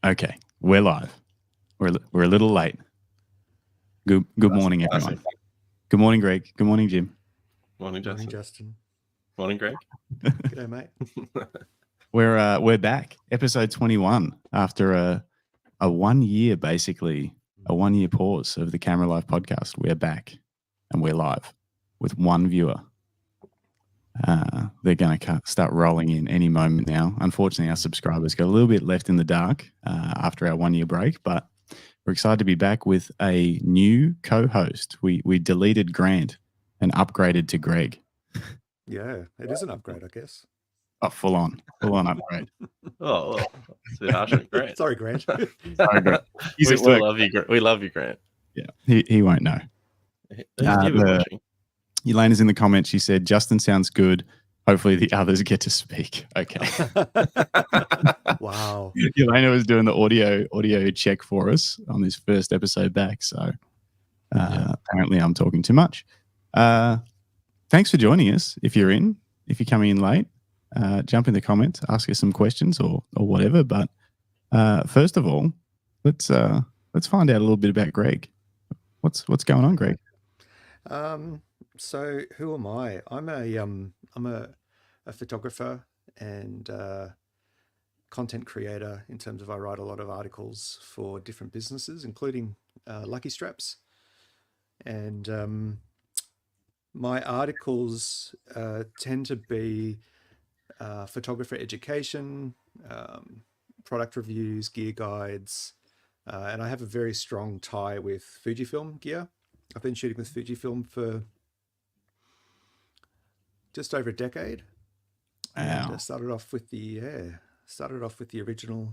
Okay, we're live. We're a little late. Good morning, everyone. Good morning, Greg. Good morning, Jim. Morning, Justin. Morning, Greg. G'day, mate. We're back. Episode 21 after a 1 year, basically a 1 year pause of the Camera Life podcast. We're back and we're live with one viewer. They're going to start rolling in any moment now. Unfortunately, our subscribers got a little bit left in the dark after our 1 year break, but we're excited to be back with a new co-host. We deleted Grant and upgraded to Greg. Yeah, it is an upgrade, I guess. Oh, full on upgrade. Oh, well, it's a bit harsh on Grant. Sorry, Grant. Sorry, Grant. We still love you. We love you, Grant. Yeah, he won't know. Elena's in the comments. She said, Justin sounds good. Hopefully the others get to speak. Okay. Wow. Elena was doing the audio check for us on this first episode back. So apparently I'm talking too much. Thanks for joining us. If you're coming in late, jump in the comments, ask us some questions or whatever. But first of all, let's find out a little bit about Greg. What's going on, Greg? So who am I? I'm a photographer and content creator in terms of I write a lot of articles for different businesses, including Lucky Straps. And my articles tend to be photographer education, product reviews, gear guides, and I have a very strong tie with Fujifilm gear. I've been shooting with Fujifilm for just over a decade. Wow. And started off with the original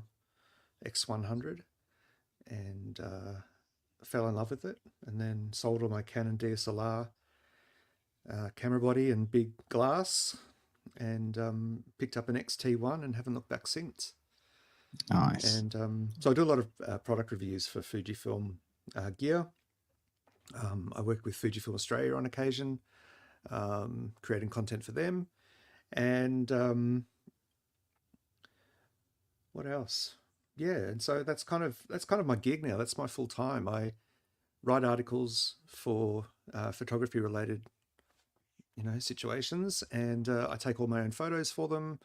X100 and fell in love with it, and then sold all my Canon DSLR camera body and big glass, and picked up an XT1 and haven't looked back since. Nice. And so I do a lot of product reviews for Fujifilm gear. I work with Fujifilm Australia on occasion, creating content for them. And what else? Yeah, and so that's kind of my gig now. That's my full time. I write articles for photography related, situations, and I take all my own photos for them.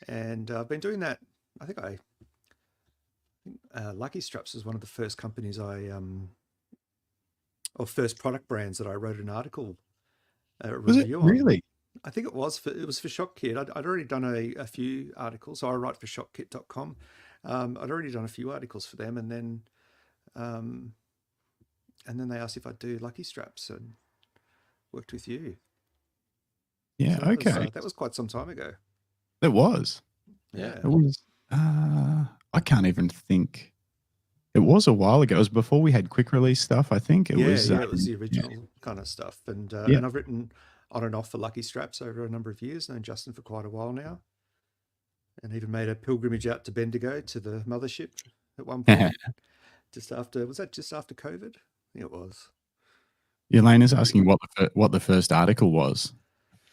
And I've been doing that. I think Lucky Straps is one of the first companies or first product brands that I wrote an article review on. Really? I think it was for ShotKit. I'd already done a few articles. So I write for ShotKit.com. I'd already done a few articles for them, and then they asked if I'd do Lucky Straps and worked with you. Yeah. So okay. That was quite some time ago. It was. Yeah. It was. I can't even think. It was a while ago. It was before we had quick release stuff. I think it was. Yeah, it was the original kind of stuff, and I've written on and off for Lucky Straps over a number of years. Known Justin for quite a while now, and even made a pilgrimage out to Bendigo to the mothership at one point. just after COVID? I think it was. Elena's asking what the first article was.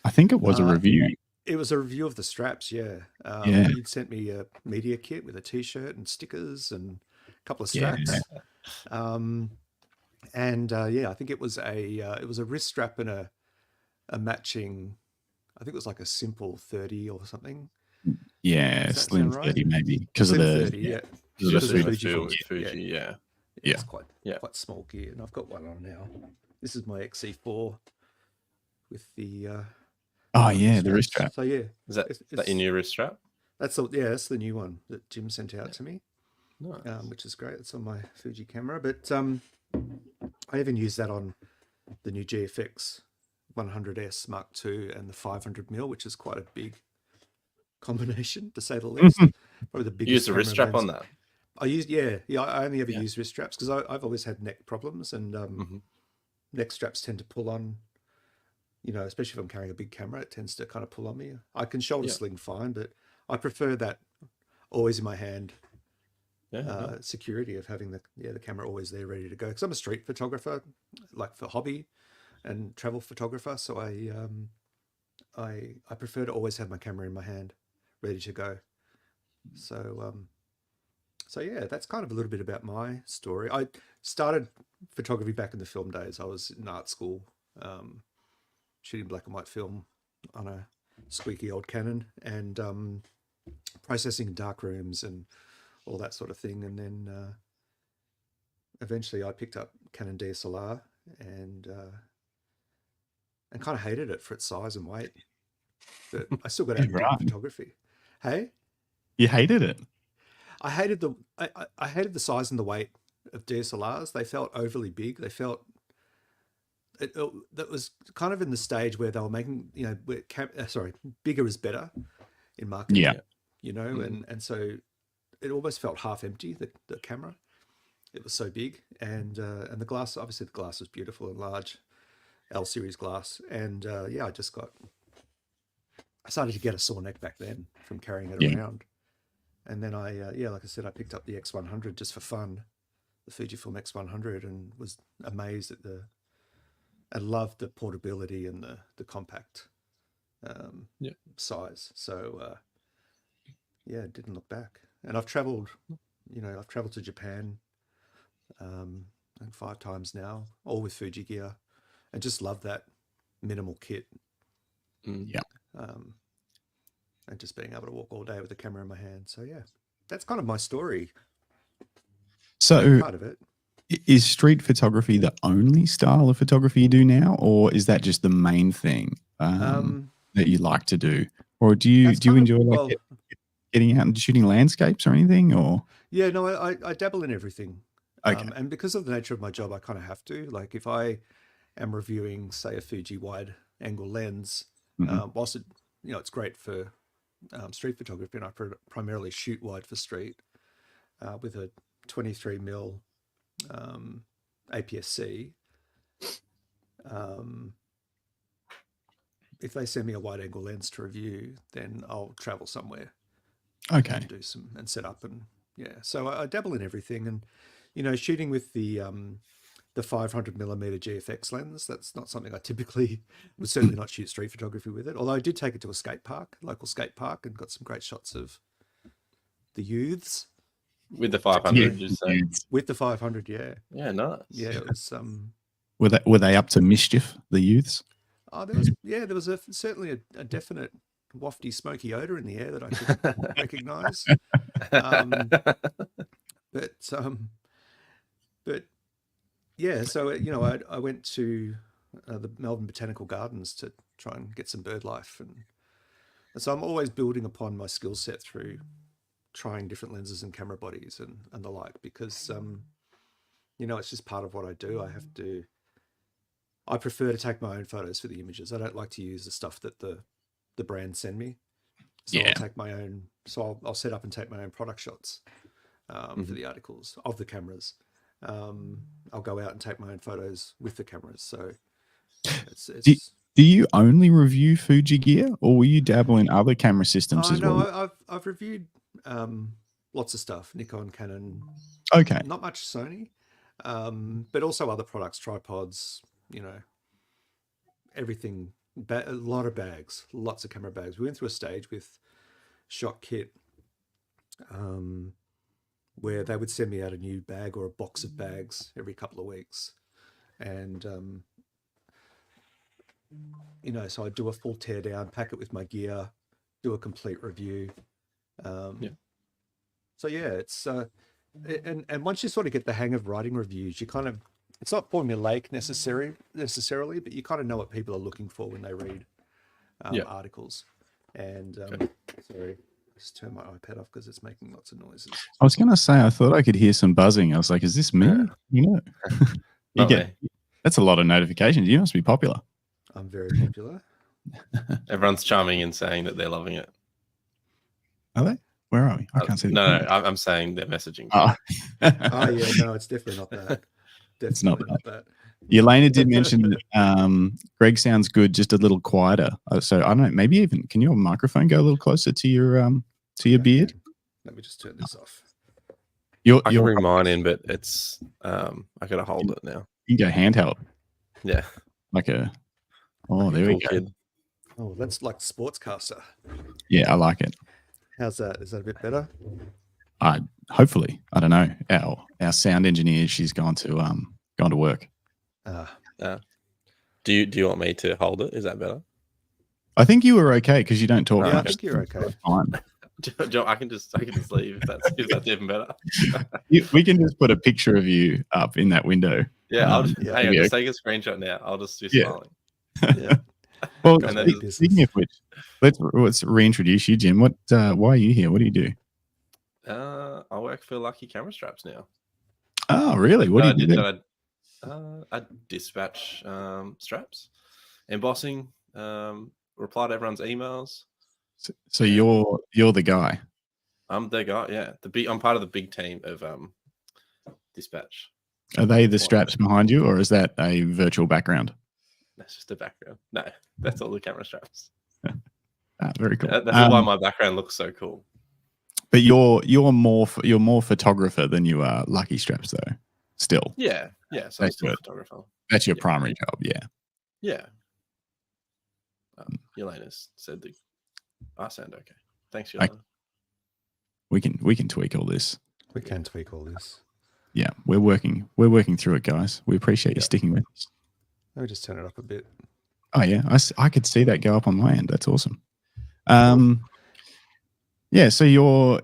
I think it was a review. It was a review of the straps. Yeah. Yeah. You'd sent me a media kit with a T-shirt and stickers and a couple of straps. Yeah. I think it was a wrist strap and a matching. I think it was like a simple 30 or something. Yeah, slim 30 maybe because of the 30, yeah. Because of the Fuji, yeah. It's quite small gear, and I've got one on now. This is my XE4 with the the wrist strap. So yeah, is that your new wrist strap? That's the new one that Jim sent out to me. Nice. Which is great. It's on my Fuji camera, but I even use that on the new GFX 100S Mark II and the 500mm, which is quite a big combination to say the least. Probably the biggest. You use a wrist strap on that? I used, I only ever use wrist straps because I've always had neck problems, and neck straps tend to pull on, especially if I'm carrying a big camera, it tends to kind of pull on me. I can shoulder sling fine, but I prefer that always in my hand. Security of having the camera always there ready to go, because I'm a street photographer, like for hobby and travel photographer, so I prefer to always have my camera in my hand ready to go. So So yeah, that's kind of a little bit about my story. I started photography back in the film days. I was in art school, shooting black and white film on a squeaky old Canon, and processing in dark rooms and all that sort of thing. And then eventually I picked up Canon DSLR and kind of hated it for its size and weight. But I still got out and did photography. Hey? You hated it? I hated I hated the size and the weight of DSLRs. They felt overly big. They felt that was kind of in the stage where they were making, bigger is better in marketing. Yeah. And so it almost felt half empty, the camera. It was so big, and the glass, obviously the glass was beautiful and large, L series glass, and I started to get a sore neck back then from carrying it around. And then like I said, I picked up the X100 just for fun, the Fujifilm X100, and was amazed at I loved the portability and the compact size. So didn't look back. And I've traveled to Japan, I think 5 times now, all with Fuji gear, and just love that minimal kit. And just being able to walk all day with the camera in my hand. So yeah, that's kind of my story. So part of it. Is street photography the only style of photography you do now, or is that just the main thing that you like to do? Or do you enjoy getting out and shooting landscapes or anything? Or I dabble in everything. Okay. And because of the nature of my job, I kind of have to. Like if I am reviewing, say, a Fuji wide angle lens, whilst it's great for street photography, and I primarily shoot wide for street with a 23mm APS-C. If they send me a wide angle lens to review, then I'll travel somewhere. Okay. And do some and set up and So I dabble in everything, and shooting with the 500mm GFX lens, that's not something I typically would certainly not shoot street photography with it. Although I did take it to a local skate park, and got some great shots of the youths. With the 500, you say? With the 500, yeah. Yeah, nice. Yeah, it was. Were they up to mischief, the youths? Oh, there was certainly a definite wafty, smoky odor in the air that I could recognise. But yeah, so I went to the Melbourne Botanical Gardens to try and get some bird life, and so I'm always building upon my skill set through trying different lenses and camera bodies and the like, because it's just part of what I do. I prefer to take my own photos for the images. I don't like to use the stuff that the brands send me. So I'll take my own. So I'll set up and take my own product shots for the articles of the cameras. I'll go out and take my own photos with the cameras. So do you only review Fuji gear, or will you dabble in other camera systems as well? No, I've reviewed lots of stuff, Nikon, Canon. Okay. Not much Sony, but also other products, tripods, everything, a lot of bags, lots of camera bags. We went through a stage with ShotKit where they would send me out a new bag or a box of bags every couple of weeks. And, so I'd do a full tear down, pack it with my gear, do a complete review. So yeah, it's and once you sort of get the hang of writing reviews, you kind of, it's not formulaic necessarily, but you kind of know what people are looking for when they read articles. And sorry, just turn my iPad off because it's making lots of noises. I was going to say, I thought I could hear some buzzing. I was like, is this me? That's a lot of notifications. You must be popular. I'm very popular. Everyone's charming and saying that they're loving it. Are they? Where are we? I can't see. No, I'm saying they're messaging. Oh, no, it's definitely not that. It's not that. Elena did mention that Greg sounds good, just a little quieter. So I don't know. Maybe even can your microphone go a little closer to your beard? Let me just turn this off. I can bring mine in, but it's I gotta hold it now. You can go handheld. Yeah, like a. Oh, there we go. Kid. Oh, that's like sportscaster. Yeah, I like it. How's that? Is that a bit better? Hopefully, I don't know. Our sound engineer, she's gone to work. Do you want me to hold it? Is that better? I think you were okay because you don't talk Yeah, much. I think you're okay. Fine. I can just leave if that's even better. We can just put a picture of you up in that window. Yeah, I'll just, yeah. hang on, just take a screenshot now. I'll just do smiling. Yeah. Well, And then speaking of which, let's reintroduce you, Jim. Why are you here? What do you do? I work for Lucky Camera Straps now. Oh, really? What do you do? I dispatch straps, embossing, reply to everyone's emails. So you're the guy. I'm the guy. Yeah, I'm part of the big team of dispatch. Are they the straps behind you, or is that a virtual background? That's just a background. No, that's all the camera straps. Very cool. That's why my background looks so cool. But you're more photographer than you are Lucky Straps, though. Still. Yeah. So I'm still a photographer. That's your primary job. Yeah. Yeah. Yelena's said I sound okay. Thanks, Yelena. We can tweak all this. We can tweak all this. Yeah, we're working through it, guys. We appreciate you sticking with us. Let me just turn it up a bit. Oh yeah, I could see that go up on my end. That's awesome. Yeah, so you're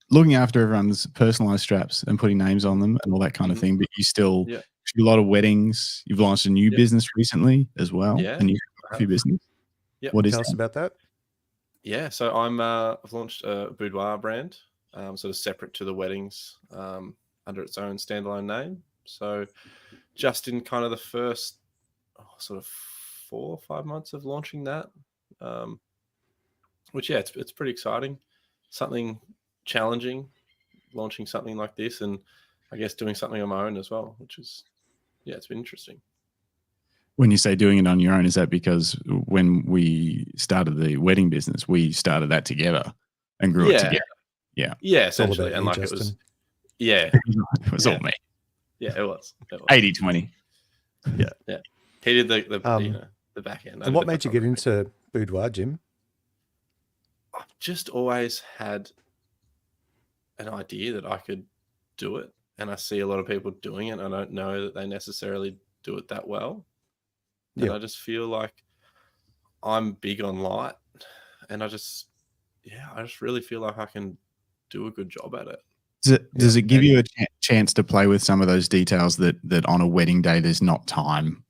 looking after everyone's personalized straps and putting names on them and all that kind of thing, but you still do a lot of weddings. You've launched a new business recently as well. Yeah. A new photography business. Yeah. What is Tell us about that? Yeah, so I've launched a boudoir brand, sort of separate to the weddings, under its own standalone name. So just in kind of the first sort of 4 or 5 months of launching that, which it's pretty exciting, something challenging, launching something like this, and I guess doing something on my own as well, which is it's been interesting. When you say doing it on your own, is that because when we started the wedding business, we started that together and grew it together? Yeah. Yeah, essentially. And like Justin. It was all me. Yeah, it was. 80-20. Yeah. Yeah. He did the back end. And what made you get into boudoir, Jim? I've just always had an idea that I could do it. And I see a lot of people doing it. And I don't know that they necessarily do it that well. And I just feel like I'm big on light, and I just really feel like I can do a good job at it. Does it give you a chance to play with some of those details that on a wedding day there's not time?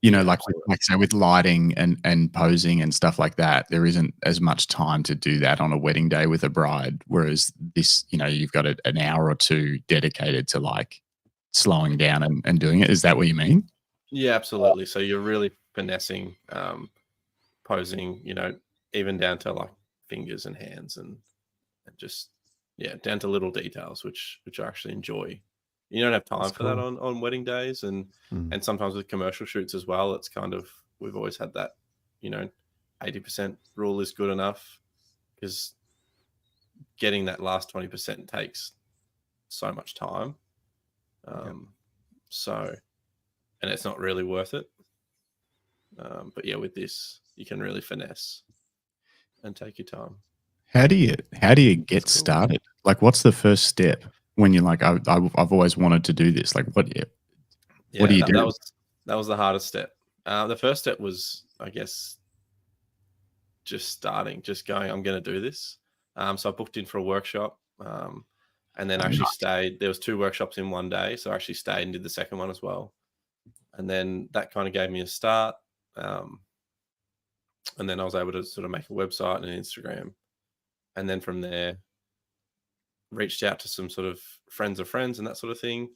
You know, like say with lighting and posing and stuff like that, there isn't as much time to do that on a wedding day with a bride. Whereas this, you've got an hour or two dedicated to like slowing down and doing it. Is that what you mean? Yeah, absolutely. So you're really finessing, posing, even down to like fingers and hands and just, down to little details, which I actually enjoy. You don't have time for that on wedding days and sometimes with commercial shoots as well. It's kind of, we've always had that, 80% rule is good enough, because getting that last 20% takes so much time. And it's not really worth it. But with this, you can really finesse and take your time. How do you get started? Like, what's the first step when you're like, I've always wanted to do this? Like, what do you do? That was the hardest step. The first step was, I guess, just going, I'm going to do this. So I booked in for a workshop, and then actually stayed. There was 2 workshops in one day. So I actually stayed and did the second one as well. And then that kind of gave me a start. And then I was able to sort of make a website and an Instagram. And then from there, reached out to some sort of friends of friends and that sort of thing.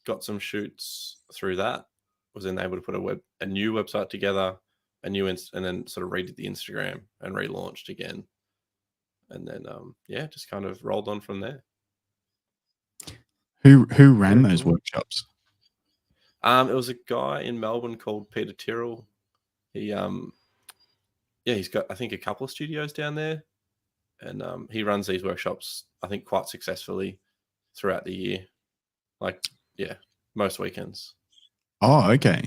Got some shoots through that. Was then able to put a new website together, and then sort of redid the Instagram and relaunched again. And then, just kind of rolled on from there. Who ran those workshops? It was a guy in Melbourne called Peter Tyrrell. He, he's got, I think, a couple of studios down there, and he runs these workshops, I think, quite successfully throughout the year. Like, most weekends. Oh, okay.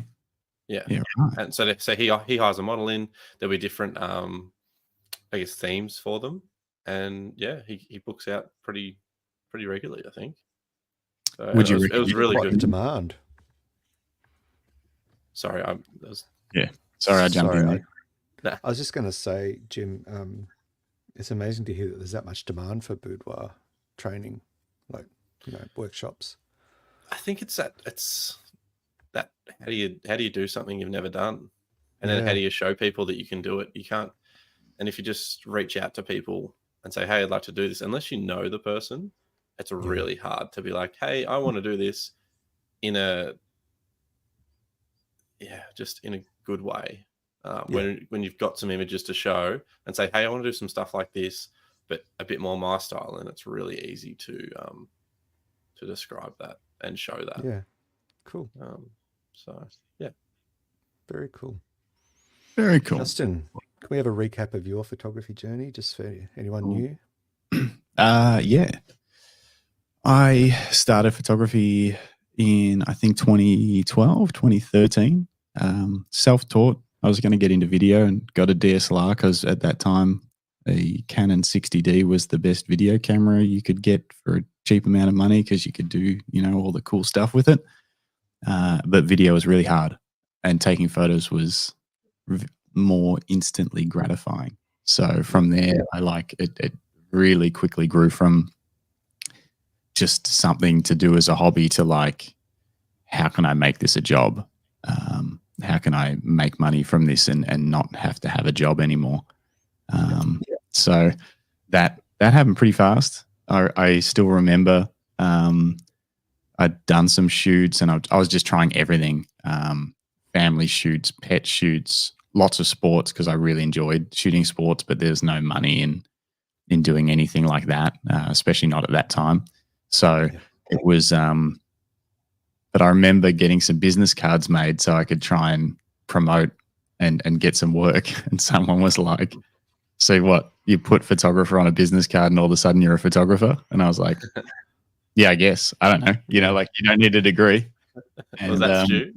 Yeah. Right. And so he hires a model in. There'll be different, I guess, themes for them. and yeah, he books out pretty regularly, I think. So Would you it was really Quite good. demand. Sorry, Sorry, I jumped in Sorry, there. I was just going to say, Jim, it's amazing to hear that there's that much demand for boudoir training, like, workshops. I think it's that how do you do something you've never done, and then how do you show people that you can do it? You can't. And if you just reach out to people and say, "Hey, I'd like to do this," unless you know the person, it's really hard to be like, "Hey, I want to do this just in a good way." When you've got some images to show and say, "Hey, I want to do some stuff like this, but a bit more my style," and it's really easy to describe that and show that. Yeah, cool. So yeah, Very cool. Very cool. Justin, can we have a recap of your photography journey, just for anyone new? Yeah. I started photography in, I think, 2012, 2013. Self-taught. I was going to get into video and got a DSLR because at that time, a Canon 60D was the best video camera you could get for a cheap amount of money because you could do, all the cool stuff with it. But video was really hard, and taking photos was more instantly gratifying. So from there, it really quickly grew from just something to do as a hobby to like, how can I make this a job? How can I make money from this and not have to have a job anymore? So that happened pretty fast. I still remember I'd done some shoots and I was just trying everything. Family shoots, pet shoots, lots of sports because I really enjoyed shooting sports, but there's no money in doing anything like that, especially not at that time. So it was, but I remember getting some business cards made so I could try and promote and get some work. And someone was like, "So what, you put photographer on a business card and all of a sudden you're a photographer?" And I was like, "Yeah, I guess. I don't know. Like you don't need a degree." And, was that Stu?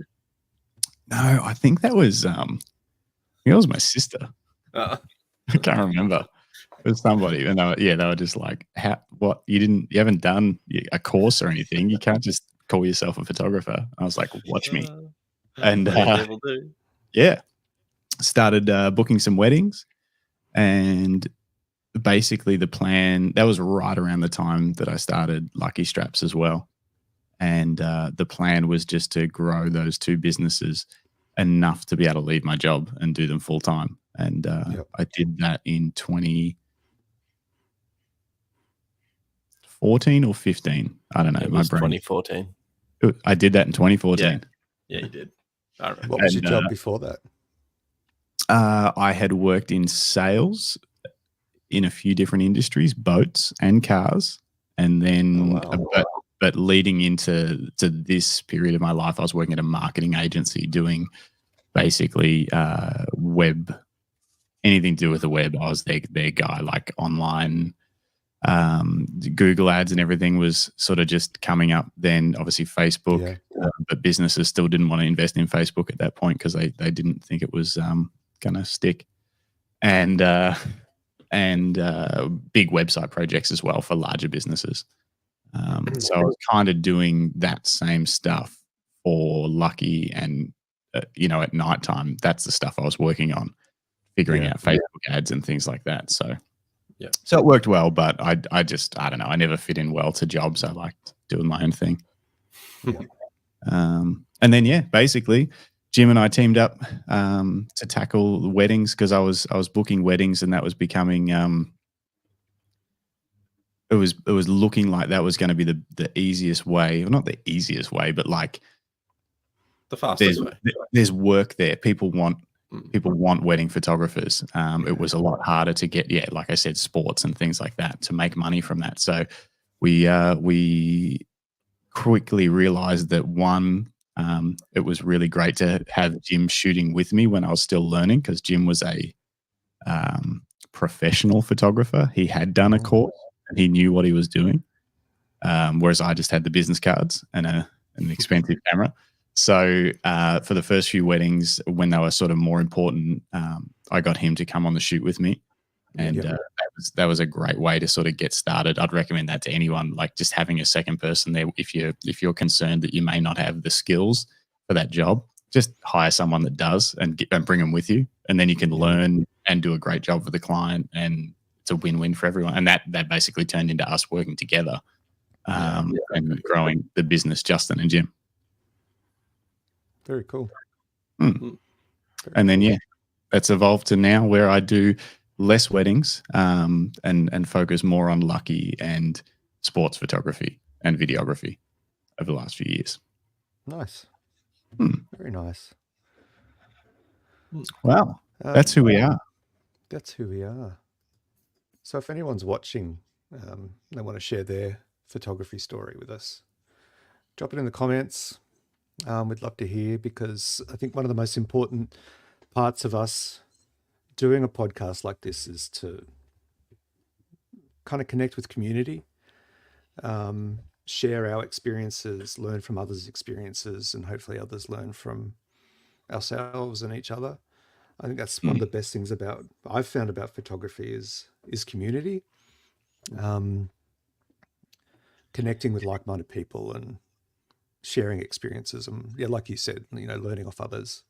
No, I think that was, it was my sister. I can't remember. It was somebody, and they were just like, "What? You haven't done a course or anything. You can't just call yourself a photographer." I was like, "Watch me." And started booking some weddings, and basically the plan, that was right around the time that I started Lucky Straps as well. And the plan was just to grow those two businesses enough to be able to leave my job and do them full time. And I did that in 2014 or 15. I don't know. It was 2014. I did that in 2014. Yeah, you did. I remember. What was your job before that? I had worked in sales in a few different industries, boats and cars. And then, but leading into this period of my life, I was working at a marketing agency doing basically web, anything to do with the web. I was their guy, like online Google ads and everything was sort of just coming up then. Obviously Facebook, but businesses still didn't want to invest in Facebook at that point because they didn't think it was going to stick. And big website projects as well for larger businesses. So I was kind of doing that same stuff for Lucky, and at nighttime, that's the stuff I was working on, figuring out Facebook ads and things like that. So so it worked well, but I don't know, I never fit in well to jobs. I liked doing my own thing. And then basically Jim and I teamed up to tackle the weddings because I was booking weddings, and that was becoming it was looking like that was going to be the easiest way, well, not the easiest way, but like the fastest way. There's work there. People want wedding photographers. It was a lot harder to get, like I said, sports and things like that, to make money from that. So we quickly realized that it was really great to have Jim shooting with me when I was still learning, because Jim was a professional photographer. He had done a course and he knew what he was doing, whereas I just had the business cards and an expensive camera. So for the first few weddings, when they were sort of more important, I got him to come on the shoot with me. And that was a great way to sort of get started. I'd recommend that to anyone, like just having a second person there. If you're concerned that you may not have the skills for that job, just hire someone that does and bring them with you, and then you can learn and do a great job for the client, and it's a win-win for everyone. And that basically turned into us working together and growing the business, Justin and Jim. Very cool. And then that's evolved to now where I do less weddings and focus more on lucky and sports photography and videography over the last few years. Nice. Very nice. Wow. That's who we are. That's who we are. So if anyone's watching, they want to share their photography story with us, drop it in the comments. We'd love to hear, because I think one of the most important parts of us doing a podcast like this is to kind of connect with community, share our experiences, learn from others' experiences, and hopefully others learn from ourselves and each other. I think that's one of the best things I've found about photography is community, connecting with like-minded people and sharing experiences, and like you said, learning off others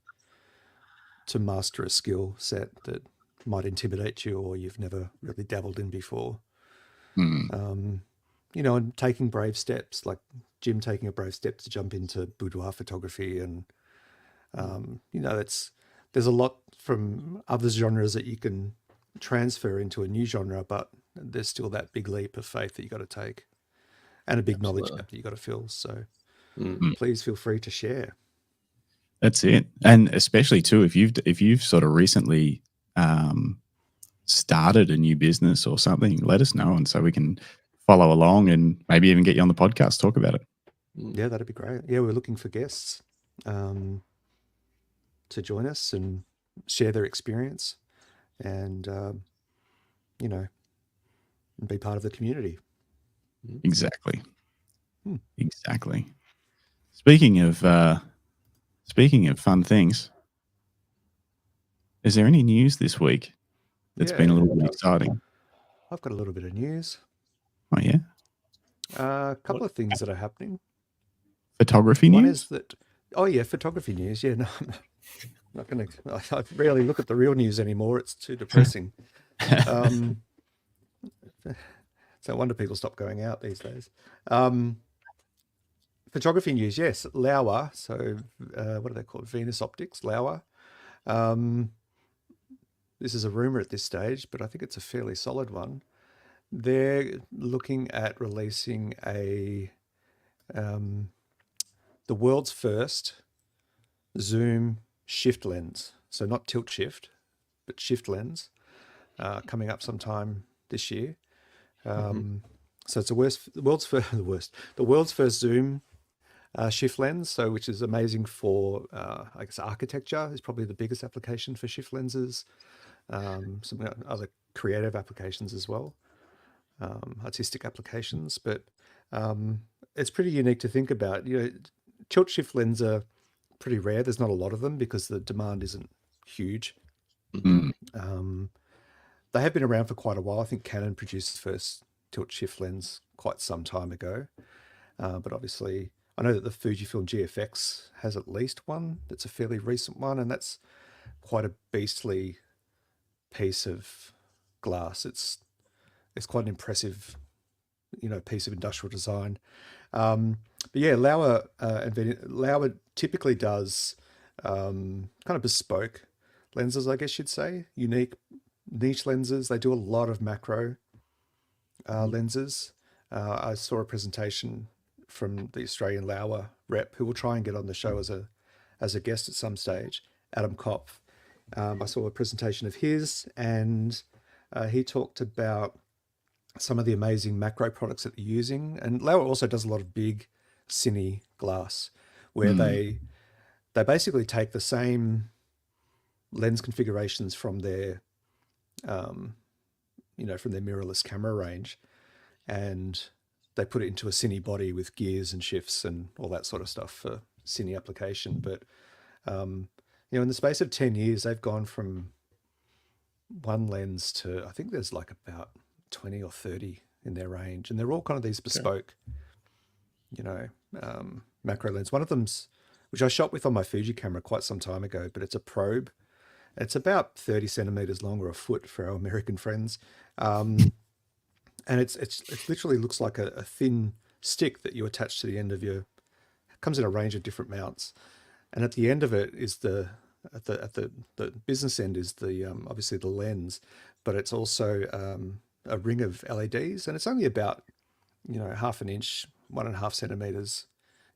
to master a skill set that might intimidate you or you've never really dabbled in before. And taking brave steps, like Jim taking a brave step to jump into boudoir photography, and there's a lot from other genres that you can transfer into a new genre, but there's still that big leap of faith that you got to take, and a big knowledge gap that you got to fill. So please feel free to share. That's it. And especially too, if you've sort of recently started a new business or something, let us know, and so we can follow along and maybe even get you on the podcast, talk about it. Yeah, that'd be great. Yeah, we're looking for guests to join us and share their experience, and and be part of the community. Exactly. Exactly. Speaking of fun things, is there any news this week that's been a little bit exciting? I've got a little bit of news. Oh yeah. A couple of things that are happening. Photography news? One is that, photography news. Yeah, no, I'm not going to, I rarely look at the real news anymore. It's too depressing. So no wonder people stop going out these days. Photography news, yes. Laowa, so what are they called? Venus Optics, Laowa. This is a rumor at this stage, but I think it's a fairly solid one. They're looking at releasing the world's first zoom shift lens. So not tilt shift, but shift lens, coming up sometime this year. So it's the world's first zoom shift lens. So which is amazing for I guess architecture is probably the biggest application for shift lenses. Some other creative applications as well, artistic applications, but it's pretty unique to think about. Tilt shift lenses are pretty rare. There's not a lot of them because the demand isn't huge. They have been around for quite a while. I think Canon produced the first tilt shift lens quite some time ago, but obviously I know that the Fujifilm GFX has at least one that's a fairly recent one, and that's quite a beastly piece of glass. It's quite an impressive, piece of industrial design. But yeah, Laowa typically does kind of bespoke lenses, I guess you'd say, unique niche lenses. They do a lot of macro lenses. I saw a presentation from the Australian Laowa rep, who will try and get on the show as a guest at some stage, Adam Kopf. I saw a presentation of his, and he talked about some of the amazing macro products that they're using. And Laowa also does a lot of big cine glass, where they basically take the same lens configurations from their from their mirrorless camera range, and they put it into a cine body with gears and shifts and all that sort of stuff for cine application. But in the space of 10 years, they've gone from one lens to, I think there's like about 20 or 30 in their range, and they're all kind of these bespoke, macro lens. One of them's, which I shot with on my Fuji camera quite some time ago, but it's a probe. It's about 30 centimeters long, or a foot for our American friends. And it literally looks like a thin stick that you attach to the end of your, it comes in a range of different mounts. And at the end of it is the business end is the, obviously the lens, but it's also a ring of LEDs, and it's only about, half an inch, 1.5 centimeters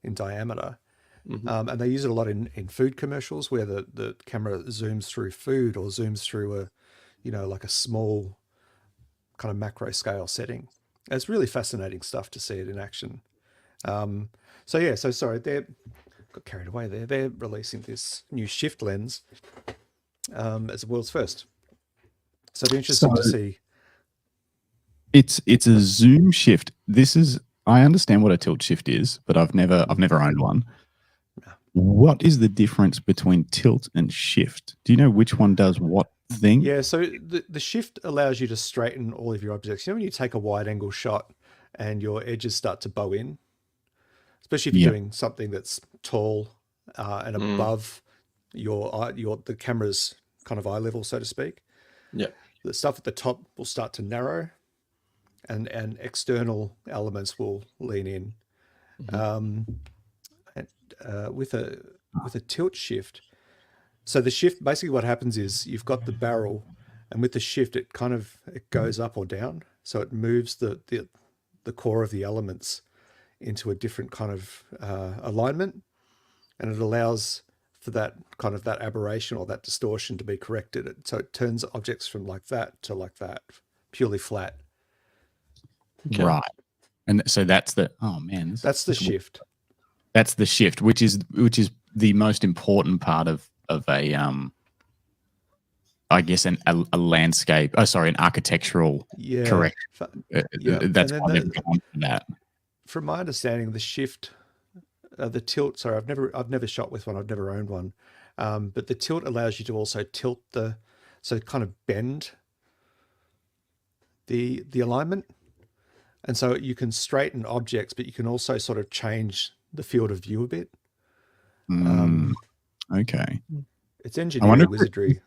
in diameter. And they use it a lot in food commercials, where the camera zooms through food, or zooms through like a small kind of macro scale setting. And it's really fascinating stuff to see it in action. So sorry, got carried away there. They're releasing this new shift lens as the world's first. So it'll be interesting to see. It's a zoom shift. I understand what a tilt shift is, but I've never owned one. What is the difference between tilt and shift? Do you know which one does what thing? Yeah, so the shift allows you to straighten all of your objects. When you take a wide angle shot and your edges start to bow in, especially if you're doing something that's tall and above the camera's kind of eye level, so to speak. Yeah. The stuff at the top will start to narrow, and external elements will lean in. With a tilt shift, so the shift, basically what happens is you've got the barrel, and with the shift it goes up or down, so it moves the core of the elements into a different kind of alignment, and it allows for that kind of that aberration or that distortion to be corrected. So it turns objects from like that to like that, purely flat. Okay. Right. And so that's the that's the shift. That's the shift, which is the most important part of a I guess an architectural correction. That's why they've gone for that. From my understanding, the shift, the tilt. Sorry, I've never shot with one. I've never owned one, but the tilt allows you to also tilt so kind of bend the alignment, and so you can straighten objects, but you can also sort of change the field of view a bit. Okay. It's engineering wizardry.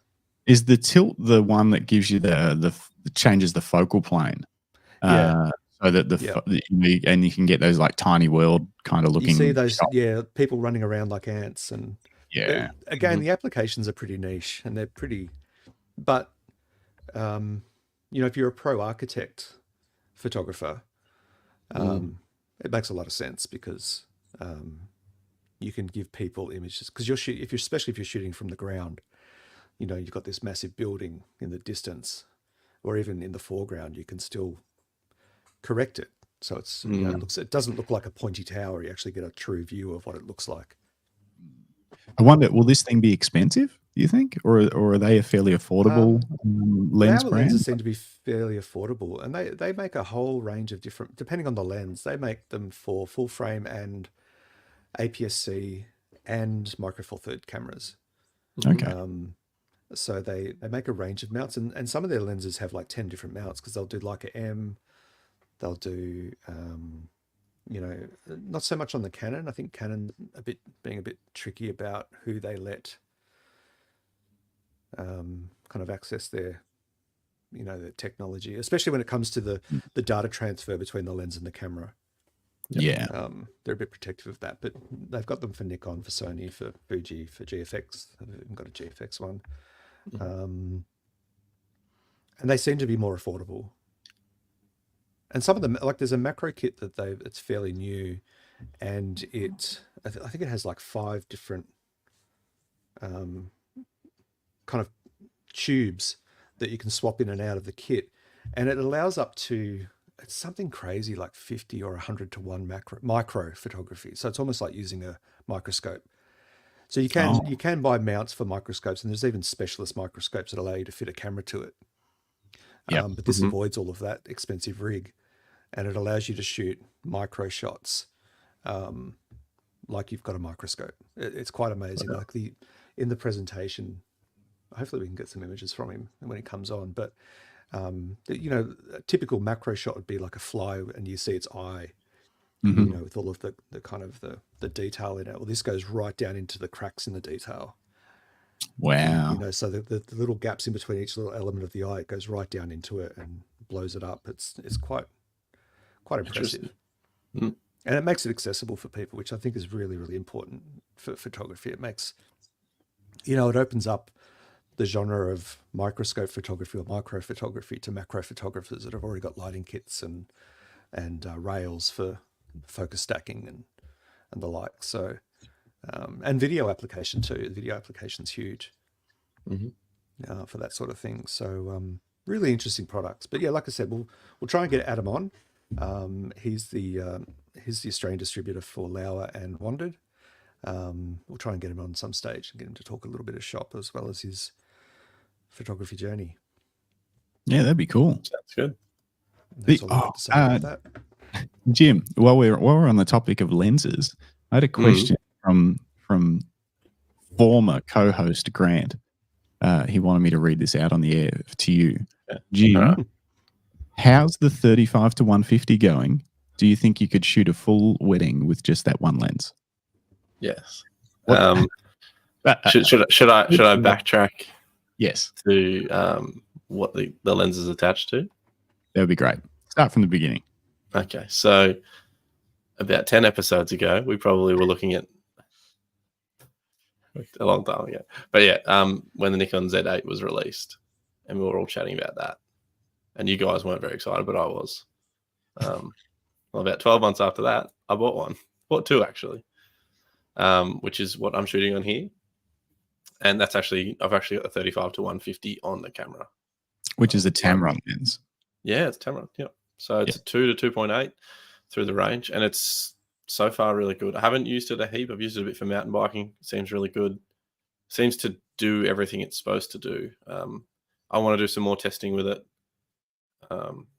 Is the tilt the one that gives you the changes the focal plane? Yeah. So that and you can get those like tiny world kind of looking. You see those, people running around like ants, and again, the applications are pretty niche, and they're pretty. But if you're a pro architect photographer, it makes a lot of sense, because you can give people images, because especially if you're shooting from the ground, you've got this massive building in the distance, or even in the foreground, you can still correct it. So it's, it doesn't look like a pointy tower. You actually get a true view of what it looks like. I wonder, will this thing be expensive, do you think? Or are they a fairly affordable lens brand? Lenses seem to be fairly affordable, and they make a whole range of different, depending on the lens, they make them for full frame and APS-C and micro four third cameras. Okay. So they make a range of mounts, and some of their lenses have like 10 different mounts, because they'll do like a M, they'll do, not so much on the Canon. I think Canon being a bit tricky about who they let kind of access their technology, especially when it comes to the data transfer between the lens and the camera. Yeah. They're a bit protective of that, but they've got them for Nikon, for Sony, for Fuji, for GFX. They've even got a GFX one. And they seem to be more affordable. And some of them, like there's a macro kit that it's fairly new, and I think it has like 5 different kind of tubes that you can swap in and out of the kit. And it allows up to, it's something crazy like 50 or 100 to 1 micro photography. So it's almost like using a microscope. So you can buy mounts for microscopes, and there's even specialist microscopes that allow you to fit a camera to it. But this avoids all of that expensive rig, and it allows you to shoot micro shots like you've got a microscope. It's quite amazing. Like in the presentation, hopefully we can get some images from him when he comes on. But you know, a typical macro shot would be like a fly, and you see its eye. Mhm. You know, with all of the kind of the detail in it. Well, this goes right down into the cracks in the detail. Wow. You know, so the little gaps in between each little element of the eye, it goes right down into it and blows it up. It's quite impressive. Mm. And it makes it accessible for people, which I think is really, really important for photography. It makes, you know, it opens up the genre of microscope photography or micro photography to macro photographers that have already got lighting kits and rails for focus stacking and the like. So, and video application too. The video application's huge for that sort of thing. So, really interesting products. But yeah, like I said, we'll try and get Adam on. He's the Australian distributor for Lauer and Wandered. We'll try and get him on some stage and get him to talk a little bit of shop as well as his photography journey. Yeah, that'd be cool. Sounds good. That's all I have to say about that. Jim, while we're on the topic of lenses, I had a question from former co-host Grant. He wanted me to read this out on the air to you. Yeah. Jim, how's the 35 to 150 going? Do you think you could shoot a full wedding with just that one lens? Yes. What- Should I backtrack? Yes, To what the lens is attached to? that would be great. Start from the beginning. Okay, so about 10 episodes ago, we probably were looking at a long time ago. But yeah, when the Nikon Z8 was released, and we were all chatting about that, and you guys weren't very excited, but I was. Well, about 12 months after that, I bought one. Bought two actually, which is what I'm shooting on here. And that's actually, I've actually got the 35 to 150 on the camera. Which is a Tamron lens. Yeah, it's Tamron. Yeah. So it's a 2 to 2.8 through the range, and it's so far really good. I haven't used it a heap. I've used it a bit for mountain biking. It seems really good. Seems to do everything it's supposed to do. I want to do some more testing with it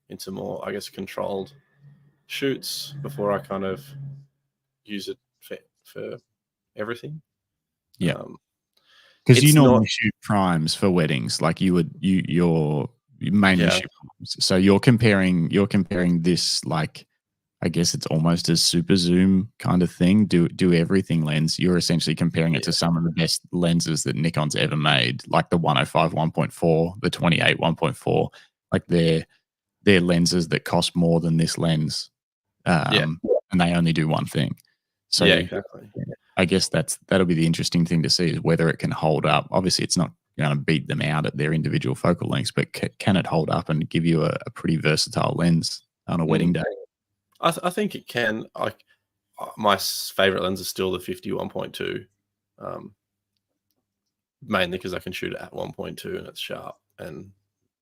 into more, I guess, controlled shoots before I kind of use it for everything. Yeah. Because you It's normally not- shoot primes for weddings, like you're mainly Yeah. shoot primes. So you're comparing this, like, I guess it's almost a super zoom kind of thing. Do everything lens. You're essentially comparing it to some of the best lenses that Nikon's ever made, like the 105 1.4, the 28 1.4. Like they're lenses that cost more than this lens, and they only do one thing. So yeah, exactly. I guess that'll be the interesting thing to see, is whether it can hold up. Obviously, it's not going to beat them out at their individual focal lengths, but can it hold up and give you a pretty versatile lens on a wedding day? I think it can. My favorite lens is still the 51.2, mainly because I can shoot it at 1.2 and it's sharp. And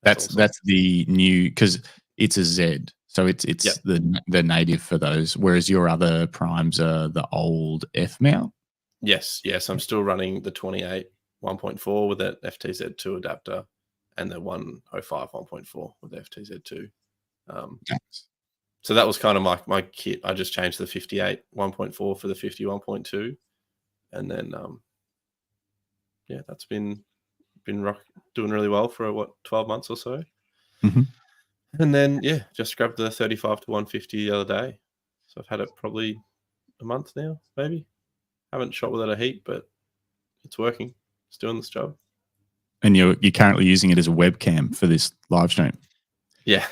That's the new, because it's a Z, so it's the native for those. Whereas your other primes are the old F mount. Yes. I'm still running the 28 1.4 with that FTZ2 adapter, and the 105 1.4 with the FTZ2. So that was kind of my kit. I just changed the 58 1.4 for the 50 1.2, and then that's been doing really well for 12 months or so. Mm-hmm. And then just grabbed the 35 to 150 the other day. So I've had it probably a month now, maybe. Haven't shot with it a heap, but it's working. It's doing this job. And you're currently using it as a webcam for this live stream. Yeah.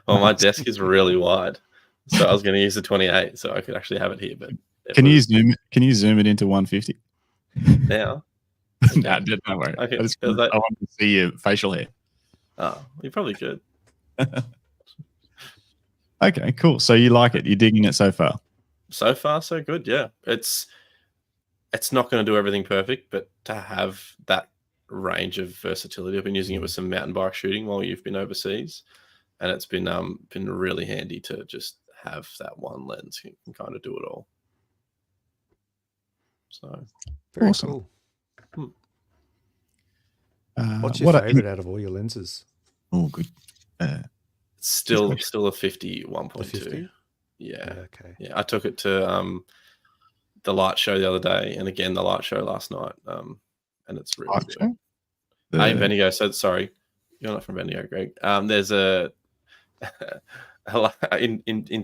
Well, my desk is really wide, so I was going to use the 28 so I could actually have it here. But Can you zoom it into 150 now? No, don't worry. Okay, I want to see your facial hair. Oh, you probably could. Okay, cool. So you like it? You're digging it so far? So far, so good. Yeah, it's not going to do everything perfect, but to have that range of versatility, I've been using it with some mountain bike shooting while you've been overseas, and it's been really handy to just have that one lens. You can kind of do it all. So Very awesome. Cool. What's your favorite out of all your lenses? Oh, good. Still a 50 1.2. 50? Yeah. Okay. Yeah, I took it to the light show the other day, and again the light show last night. And it's really good. In Bendigo. So sorry, you're not from Bendigo, Greg. There's in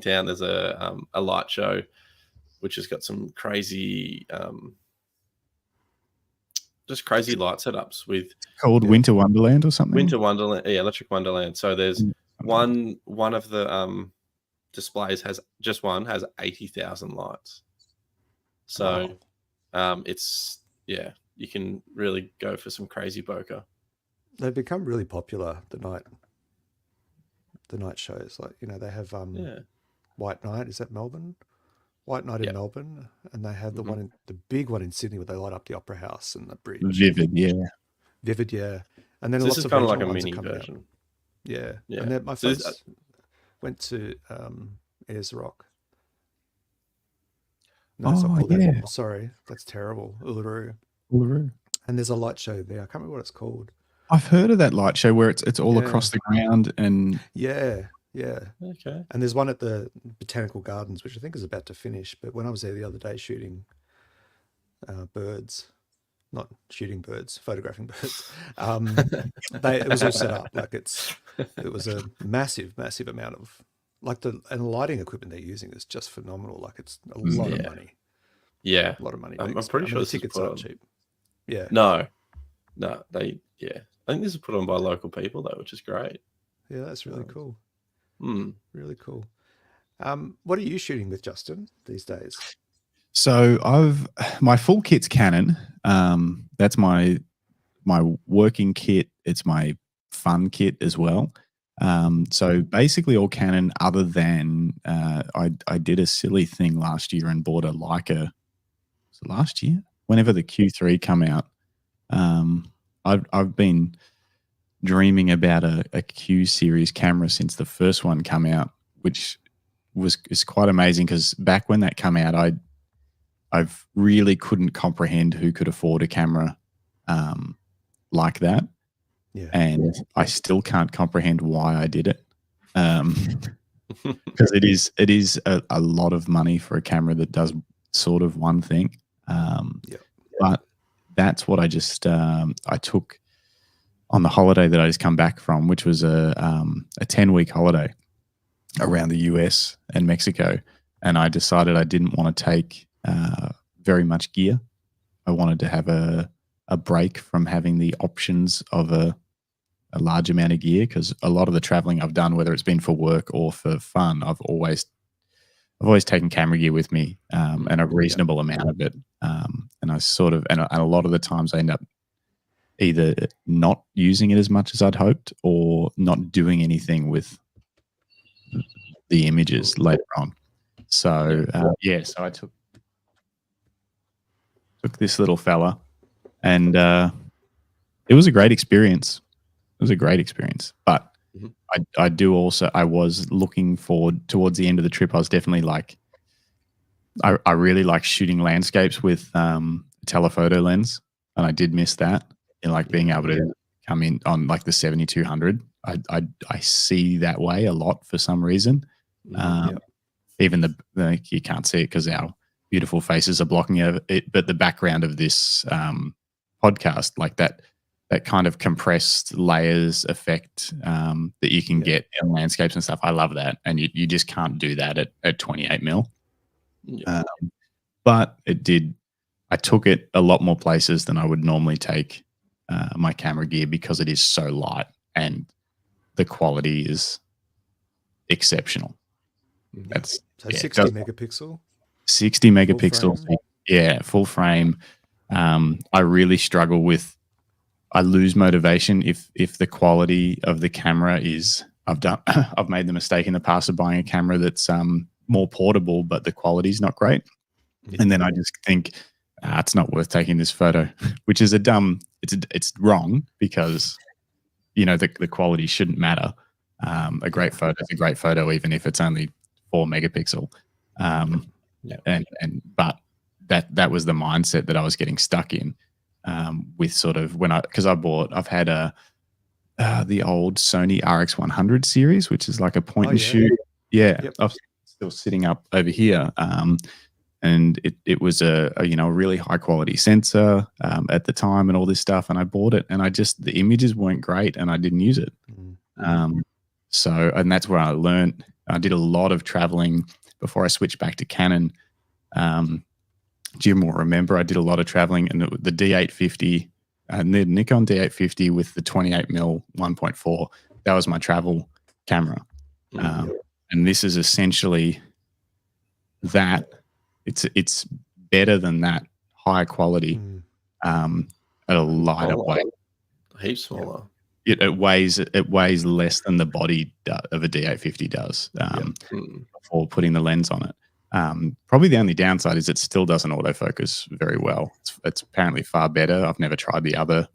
town. There's a light show, which has got some crazy, just crazy light setups with called Winter Wonderland or something. Winter Wonderland, yeah, Electric Wonderland. So there's one of the displays has 80,000 lights. So it's you can really go for some crazy bokeh. They've become really popular, the night shows. Like, they have White Night, is that Melbourne? White Night in Melbourne, and they have the big one in Sydney where they light up the Opera House and the bridge. Vivid, yeah. And then so lots this is of kind of like a ones mini are coming version. out. Yeah. Yeah. And my friends went to Ayers Rock. No, it's not called that anymore. Sorry, that's terrible. Uluru. And there's a light show there. I can't remember what it's called. I've heard of that light show where it's all across the ground and yeah. Okay. And there's one at the Botanical Gardens, which I think is about to finish. But when I was there the other day shooting birds, not shooting birds, photographing birds, it was all set up. Like it was a massive amount of and the lighting equipment they're using is just phenomenal. Like it's a lot of money. Yeah, a lot of money. I'm pretty sure the this tickets is aren't cheap. Yeah. No, I think this is put on by local people though, which is great. Yeah, that's really cool. Mm. Really cool. What are you shooting with, Justin, these days? So my full kit's Canon. That's my working kit. It's my fun kit as well. So basically all Canon, other than I did a silly thing last year and bought a Leica. Was it last year? Whenever the Q3 come out, I've been dreaming about a Q series camera since the first one come out, which is quite amazing because back when that come out, I really couldn't comprehend who could afford a camera like that. Yeah. And I still can't comprehend why I did it. Because it is a lot of money for a camera that does sort of one thing. But that's what I just I took on the holiday that I just come back from, which was a 10-week holiday around the US and Mexico. And I decided I didn't want to take very much gear. I wanted to have a break from having the options of a large amount of gear, because a lot of the traveling I've done, whether it's been for work or for fun, I've always taken camera gear with me, and a reasonable amount of it. And I sort of, and a lot of the times I end up either not using it as much as I'd hoped or not doing anything with the images later on. So, so I took this little fella, and it was a great experience. But I was looking forward towards the end of the trip. I was definitely like, I really like shooting landscapes with telephoto lens, and I did miss that. And like being able to come in on like the 7200, I see that way a lot for some reason. Even you can't see it because our beautiful faces are blocking it, but the background of this podcast, like that kind of compressed layers effect that you can get in landscapes and stuff. I love that. And you just can't do that at 28 mil. But I took it a lot more places than I would normally take my camera gear, because it is so light and the quality is exceptional. That's 60 megapixel. 60 megapixels. Yeah, full frame. I really struggle with, I lose motivation if the quality of the camera is, I've made the mistake in the past of buying a camera that's more portable, but the quality's not great. And then I just think, it's not worth taking this photo, which is it's wrong, because, the quality shouldn't matter. A great photo is a great photo, even if it's only 4 megapixel. But that was the mindset that I was getting stuck in, with sort of I've had the old Sony RX100 series, which is like a point and shoot. Yeah. Yep. I'm still sitting up over here. and it was a really high quality sensor at the time and all this stuff. And I bought it, and the images weren't great, and I didn't use it. So, and that's where I learned. I did a lot of traveling before I switched back to Canon. Jim will remember I did a lot of traveling, and the D850 and the Nikon D850 with the 28mm 1.4. That was my travel camera. And this is essentially that. It's better than that, high quality, at a lighter weight. Heaps smaller. It weighs less than the body of a D850 does before putting the lens on it. Probably the only downside is it still doesn't autofocus very well. It's apparently far better. I've never tried the other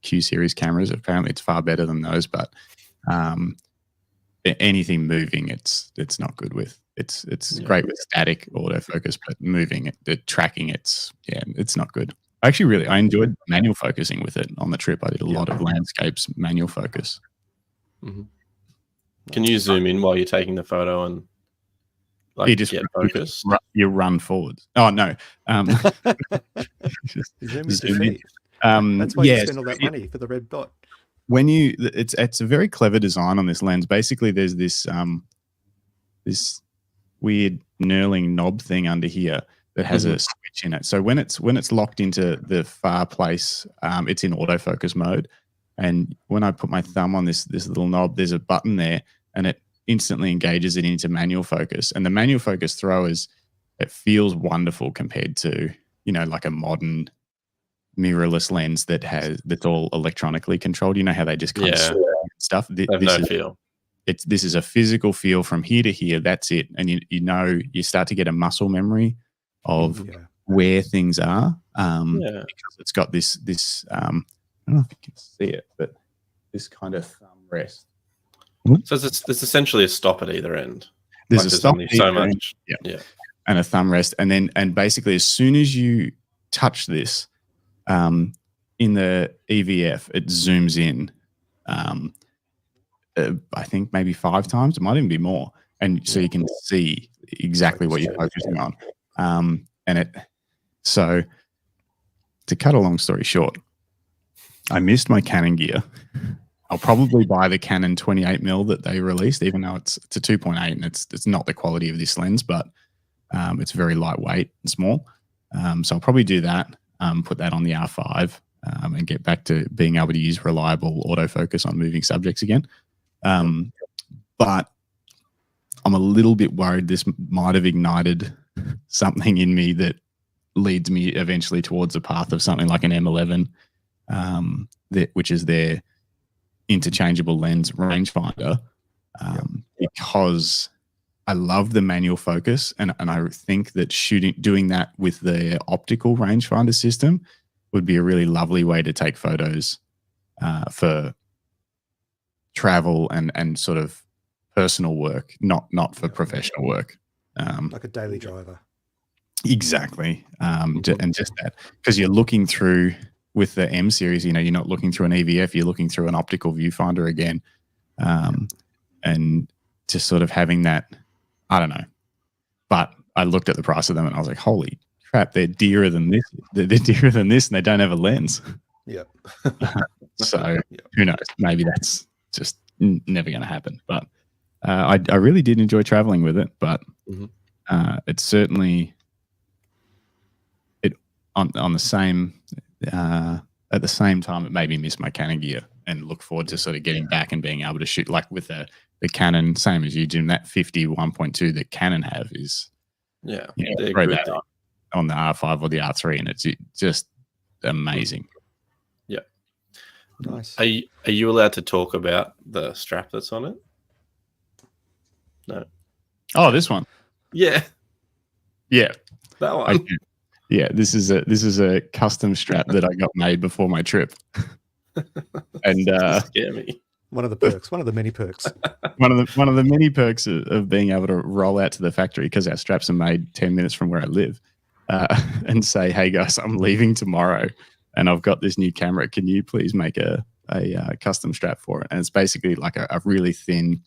Q series cameras. Apparently it's far better than those, but anything moving, it's not good with. It's great with static autofocus, but moving the tracking, it's not good. I enjoyed manual focusing with it on the trip. I did a lot of landscapes manual focus. Can you zoom in while you're taking the photo and like get focus? You run forward. Oh no. Zoom in. That's why you spend all that money for the red dot. It's a very clever design on this lens. Basically, there's this weird knurling knob thing under here that has a switch in it. So when it's locked into the far place, it's in autofocus mode. And when I put my thumb on this little knob, there's a button there, and it instantly engages it into manual focus. And the manual focus throw it feels wonderful compared to like a modern mirrorless lens that's all electronically controlled. You know how they just kind of stuff. This is a physical feel from here to here. That's it, and you start to get a muscle memory of where things are. Because it's got this. I don't know if you can see it, but this kind of thumb rest. So it's essentially a stop at either end. There's a stop at so much, and a thumb rest, and basically as soon as you touch this, in the EVF, it zooms in. I think maybe 5 times. It might even be more, and so you can see exactly what you're focusing on. So to cut a long story short, I missed my Canon gear. I'll probably buy the Canon 28mm that they released, even though it's a 2.8 and it's not the quality of this lens, but it's very lightweight and small. So I'll probably do that, put that on the R5, and get back to being able to use reliable autofocus on moving subjects again. But I'm a little bit worried this might have ignited something in me that leads me eventually towards the path of something like an M11, which is their interchangeable lens rangefinder, because I love the manual focus, and I think that doing that with the optical rangefinder system would be a really lovely way to take photos for travel and sort of personal work, not for professional work. Like a daily driver. Exactly. And just that, because you're looking through with the M series, you're not looking through an EVF, you're looking through an optical viewfinder again. And just sort of having that, I don't know. But I looked at the price of them and I was like, holy crap, they're dearer than this. They're dearer than this, and they don't have a lens. Yep. So who knows? Maybe that's just never going to happen. But I really did enjoy traveling with it, but it's certainly on the same at the same time it made me miss my Canon gear and look forward to sort of getting back and being able to shoot like with the Canon, same as you, Jim. That 50 1.2 that Canon have is very bad on the R5 or the R3, and it's just amazing. Yeah. Nice. Are you allowed to talk about the strap that's on it? No. Oh, this one. Yeah. Yeah. That one. Yeah, this is a custom strap that I got made before my trip. And scare me. One of the perks, one of the many perks. one of the many perks of being able to roll out to the factory, because our straps are made 10 minutes from where I live, and say, hey guys, I'm leaving tomorrow and I've got this new camera. Can you please make a custom strap for it? And it's basically like a really thin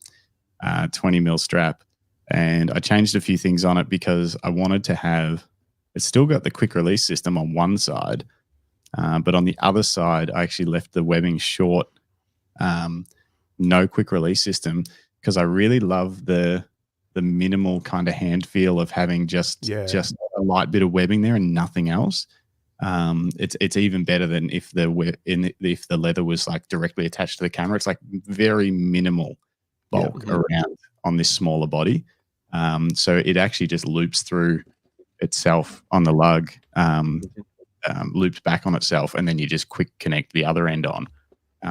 20mm strap. and I changed a few things on it because I wanted to have. It's still got the quick release system on one side, but on the other side, I actually left the webbing short, no quick release system, because I really love the minimal kind of hand feel of having just a light bit of webbing there and nothing else. It's even better than if the leather was like directly attached to the camera. It's like very minimal bulk around on this smaller body. So it actually just loops through itself on the lug, loops back on itself, and then you just quick connect the other end on.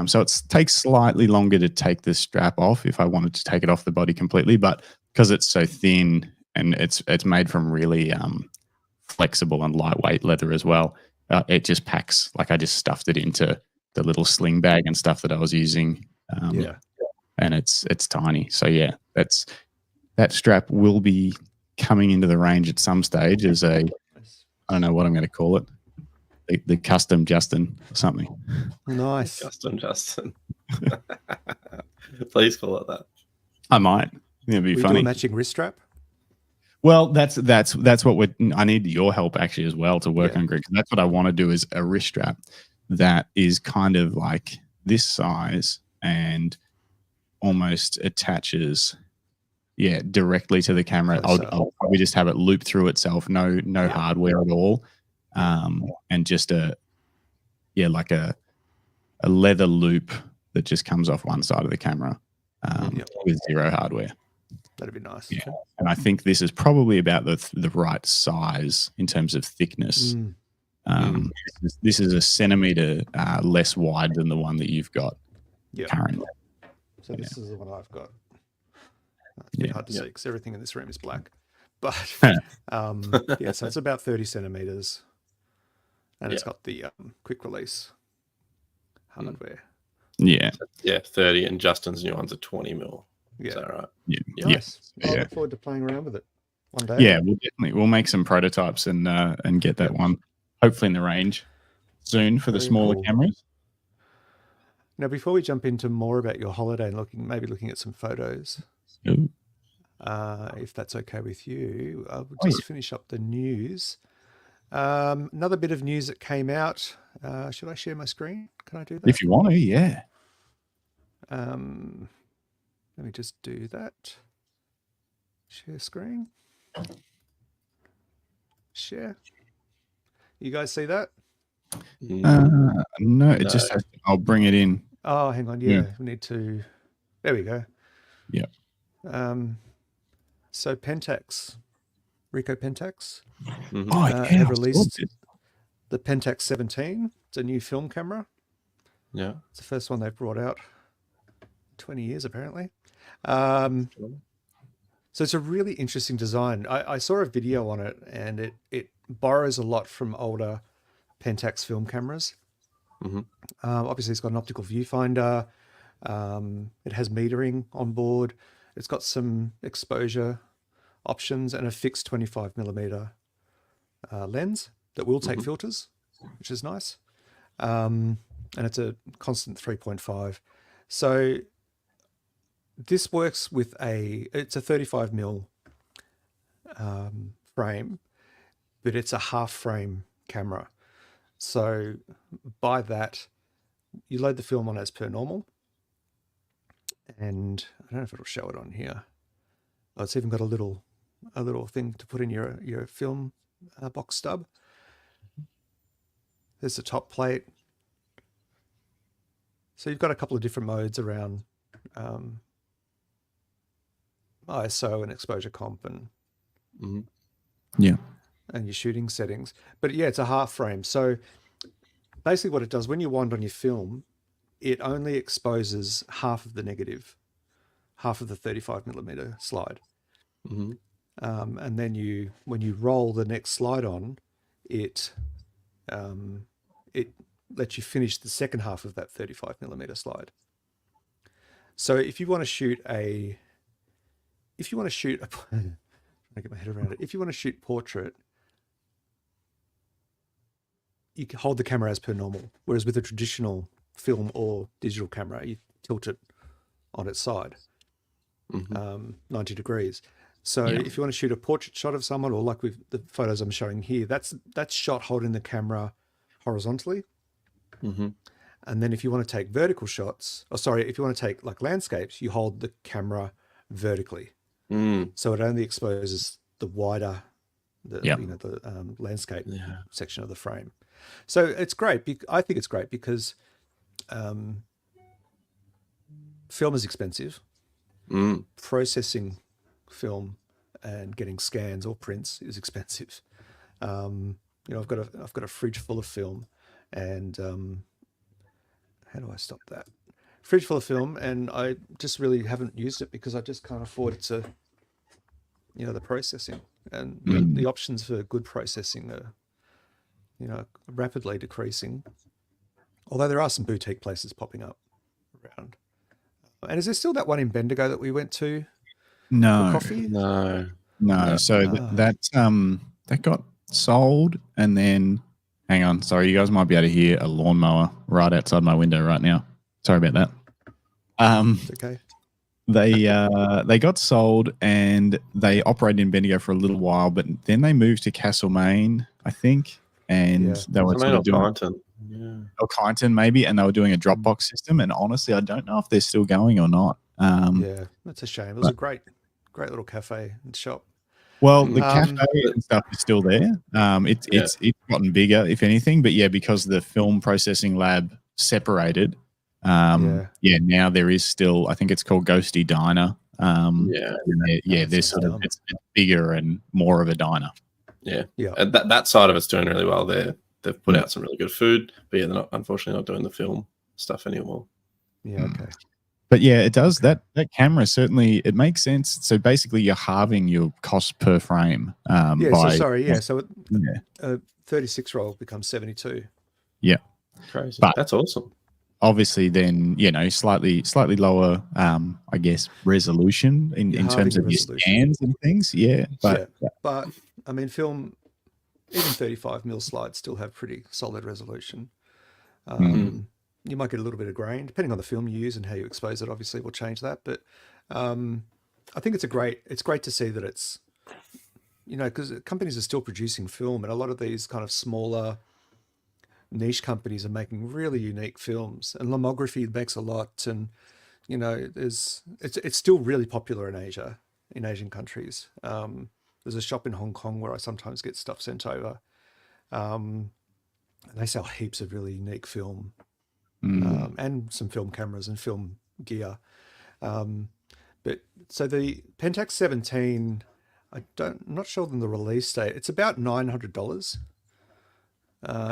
So it takes slightly longer to take the strap off if I wanted to take it off the body completely, but because it's so thin and it's made from really flexible and lightweight leather as well, it just packs. Like I just stuffed it into the little sling bag and stuff that I was using. And it's tiny. So yeah, that strap will be coming into the range at some stage as I don't know what I'm going to call it. The custom Justin or something. Nice. Custom Justin. Please call it that. I might. It'd be funny. Do a matching wrist strap? Well, that's what I need your help actually as well to work on, Greg. That's what I want to do, is a wrist strap that is kind of like this size and almost attaches directly to the camera. I'll probably just have it loop through itself, no hardware at all. And just like a leather loop that just comes off one side of the camera with zero hardware. That'd be nice. Yeah. And I think this is probably about the right size in terms of thickness. This is a centimeter less wide than the one that you've got currently. So this is the one I've got. It's a bit hard to see because everything in this room is black. But so it's about 30 centimeters. And it's got the quick release hardware. Yeah. 30, and Justin's new one's a 20 mil. Yeah. Is that right? Yeah. Nice. I look forward to playing around with it one day. Yeah, we'll make some prototypes and get that one hopefully in the range soon for the smaller cameras. Now, before we jump into more about your holiday and looking at some photos, if that's okay with you, I'll just finish up the news. Another bit of news that came out. Should I share my screen? Can I do that? If you want to, yeah. Let me just do that. Share screen. Share. You guys see that? No, it just has I'll bring it in. Oh, hang on. Yeah, we need to. There we go. Yeah. So Pentax, Ricoh Pentax, have released the Pentax 17. It's a new film camera. Yeah. It's the first one they've brought out. 20 years apparently. So it's a really interesting design. I saw a video on it, and it borrows a lot from older Pentax film cameras. Obviously, it's got an optical viewfinder. It has metering on board. It's got some exposure options and a fixed 25 millimeter lens that will take filters, which is nice. And it's a constant 3.5. So this works with it's a 35 mil frame, but it's a half frame camera. So by that, you load the film on as per normal. And I don't know if it'll show it on here. Oh, it's even got a little thing to put in your film box stub. There's the top plate. So you've got a couple of different modes around ISO and exposure comp and and your shooting settings. But yeah, it's a half frame. So basically what it does, when you wind on your film, it only exposes half of the negative, half of the 35 millimeter slide. And then when you roll the next slide on, it lets you finish the second half of that 35 millimeter slide. So if you want to shoot I get my head around it. If you want to shoot portrait, you can hold the camera as per normal. Whereas with a traditional film or digital camera, you tilt it on its side, 90 degrees. So Yeah. if you want to shoot a portrait shot of someone, or like with the photos I'm showing here, that's shot holding the camera horizontally. Mm-hmm. And then if you want to take vertical shots, if you want to take like landscapes, you hold the camera vertically. Mm. So it only exposes the wider, Yep. the landscape Yeah. section of the frame. So it's great. I think it's great because film is expensive. Mm. Processing film and getting scans or prints is expensive. I've got a fridge full of film, and how do I stop that? Fridge full of film, and I just really haven't used it because I just can't afford it to, the processing and the options for good processing are, rapidly decreasing. Although there are some boutique places popping up around. And is there still that one in Bendigo that we went to for No, coffee? no. So that got sold, and then hang on. Sorry, you guys might be able to hear a lawnmower right outside my window right now. Sorry about that. It's okay. They got sold, and they operated in Bendigo for a little while, but then they moved to Castlemaine, I think, and they were sort of doing Kyneton. Yeah. or Kyneton maybe, and they were doing a Dropbox system. And honestly, I don't know if they're still going or not. Yeah, that's a shame. It was a great little cafe and shop. Well, the cafe and stuff is still there. It's gotten bigger, if anything, but because the film processing lab separated, now there is still, I think it's called Ghosty Diner. There's sort of it's bigger and more of a diner. Yeah. And that side of it's doing really well there. They've put out some really good food, but they're unfortunately not doing the film stuff anymore. Yeah, okay. But it does that camera certainly, it makes sense. So basically you're halving your cost per frame. So 36 roll becomes 72. Yeah. Crazy. But that's awesome. Obviously then, slightly lower, I guess, resolution in terms of your scans and things. Yeah. But I mean, film, even 35mm slides still have pretty solid resolution. You might get a little bit of grain, depending on the film you use and how you expose it. Obviously, will change that. But I think it's great to see that it's, because companies are still producing film, and a lot of these kind of smaller niche companies are making really unique films. And lomography makes a lot, and it's still really popular in Asia, in Asian countries. There's a shop in Hong Kong where I sometimes get stuff sent over, and they sell heaps of really unique film. And some film cameras and film gear. But so the Pentax 17, I'm not sure on the release date. It's about $900.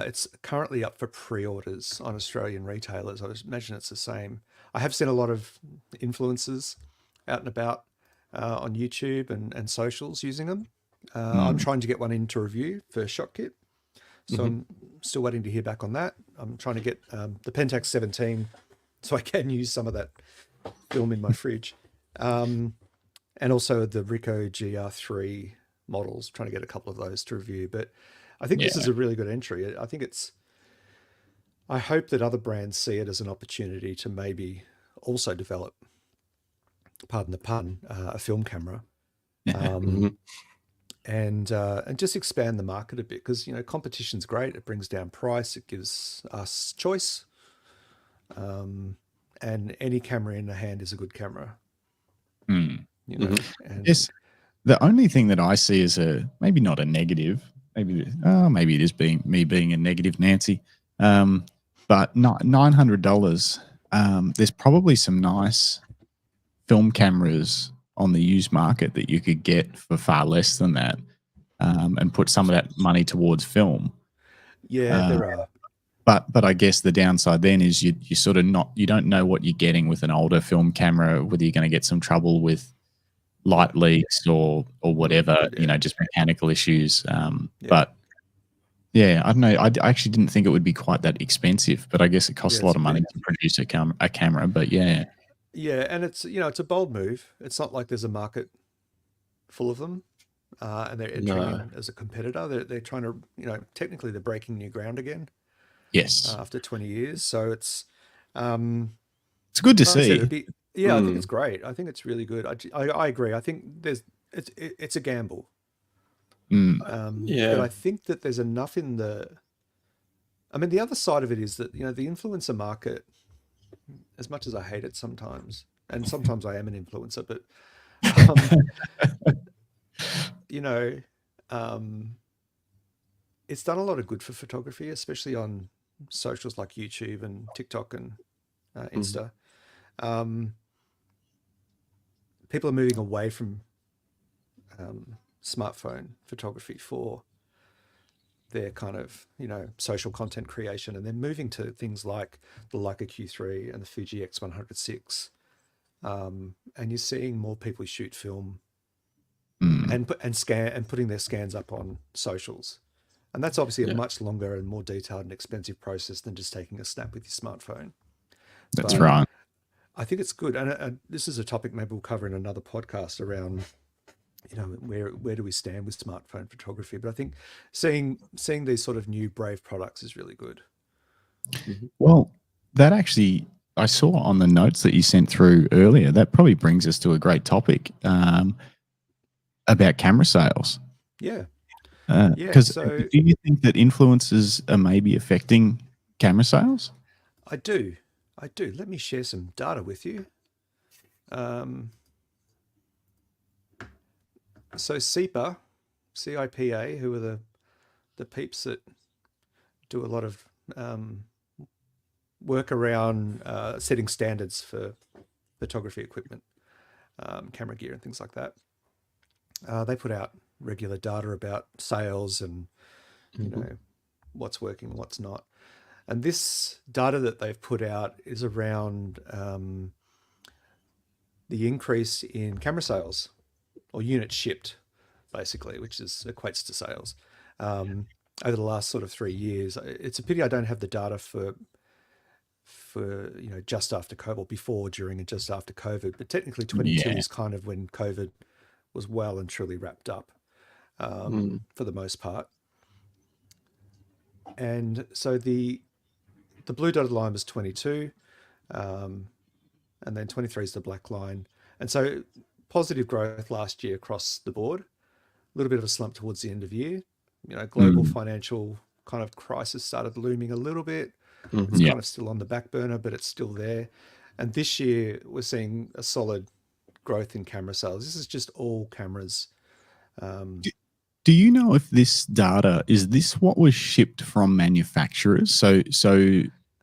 It's currently up for pre-orders on Australian retailers. I imagine it's the same. I have seen a lot of influencers out and about on YouTube and socials using them. I'm trying to get one into review for ShotKit. So I'm still waiting to hear back on that. I'm trying to get the Pentax 17 so I can use some of that film in my fridge. And also the Ricoh GR3 models, trying to get a couple of those to review. But I think this is a really good entry. I hope that other brands see it as an opportunity to maybe also develop, pardon the pun, a film camera. And just expand the market a bit, because competition's great. It brings down price. It gives us choice. And any camera in the hand is a good camera. Yes. The only thing that I see is maybe not a negative. Maybe it is me being a negative Nancy. But $900. There's probably some nice film cameras on the used market that you could get for far less than that, and put some of that money towards film. Yeah, there are. But I guess the downside then is you sort of you don't know what you're getting with an older film camera, whether you're going to get some trouble with light leaks or whatever, just mechanical issues. But I don't know. I actually didn't think it would be quite that expensive, but I guess it costs a lot of money to produce a camera. But yeah, and it's it's a bold move. It's not like there's a market full of them, and they're entering in as a competitor. They're trying to technically they're breaking new ground again. Yes, after 20 years, so it's good to see. I think it's great. I think it's really good. I agree. I think it's a gamble. Yeah. But I think that there's enough in the. I mean, the other side of it is that, you know, the influencer market, as much as I hate it sometimes, and sometimes I am an influencer, but, you know, it's done a lot of good for photography, especially on socials like YouTube and TikTok and Insta. People are moving away from smartphone photography for their kind of, you know, social content creation, and they're moving to things like the Leica Q3 and the Fuji X100 and you're seeing more people shoot film and putting their scans up on socials, and that's obviously a much longer and more detailed and expensive process than just taking a snap with your smartphone. That's right. I think it's good, and this is a topic maybe we'll cover in another podcast around, you know, where do we stand with smartphone photography? But I think seeing these sort of new brave products is really good. Well, that actually, I saw on the notes that you sent through earlier, that probably brings us to a great topic about camera sales. Yeah. Because do you think that influencers are maybe affecting camera sales? I do. Let me share some data with you. So CIPA, who are the peeps that do a lot of work around setting standards for photography equipment, camera gear and things like that. They put out regular data about sales and, you know, what's working, what's not. And this data that they've put out is around the increase in camera sales, or units shipped, basically, which equates to sales, over the last sort of 3 years. It's a pity I don't have the data for you know, just after COVID, or before, during, and just after COVID. But technically, 22 is kind of when COVID was well and truly wrapped up, for the most part. And so the blue dotted line was 22, and then 23 is the black line. And so positive growth last year across the board, a little bit of a slump towards the end of the year. You know, global financial kind of crisis started looming a little bit. It's kind of still on the back burner, but it's still there. And this year we're seeing a solid growth in camera sales. This is just all cameras. Do you know if this data, is this what was shipped from manufacturers? So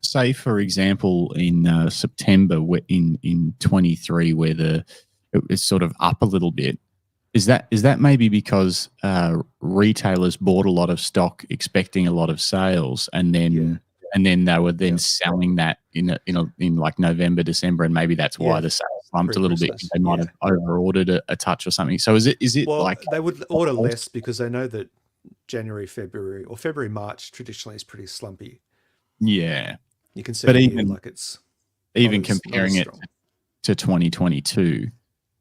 say, for example, in September in 23, where it's sort of up a little bit, is that maybe because retailers bought a lot of stock expecting a lot of sales, and then they were then selling that in like November, December, and maybe that's why the sales slumped a little bit. They might have over ordered a touch or something. So is it well, like they would order less because they know that January, February, or February, March traditionally is pretty slumpy. Yeah, you can see, but it even like it's even comparing it to 2022.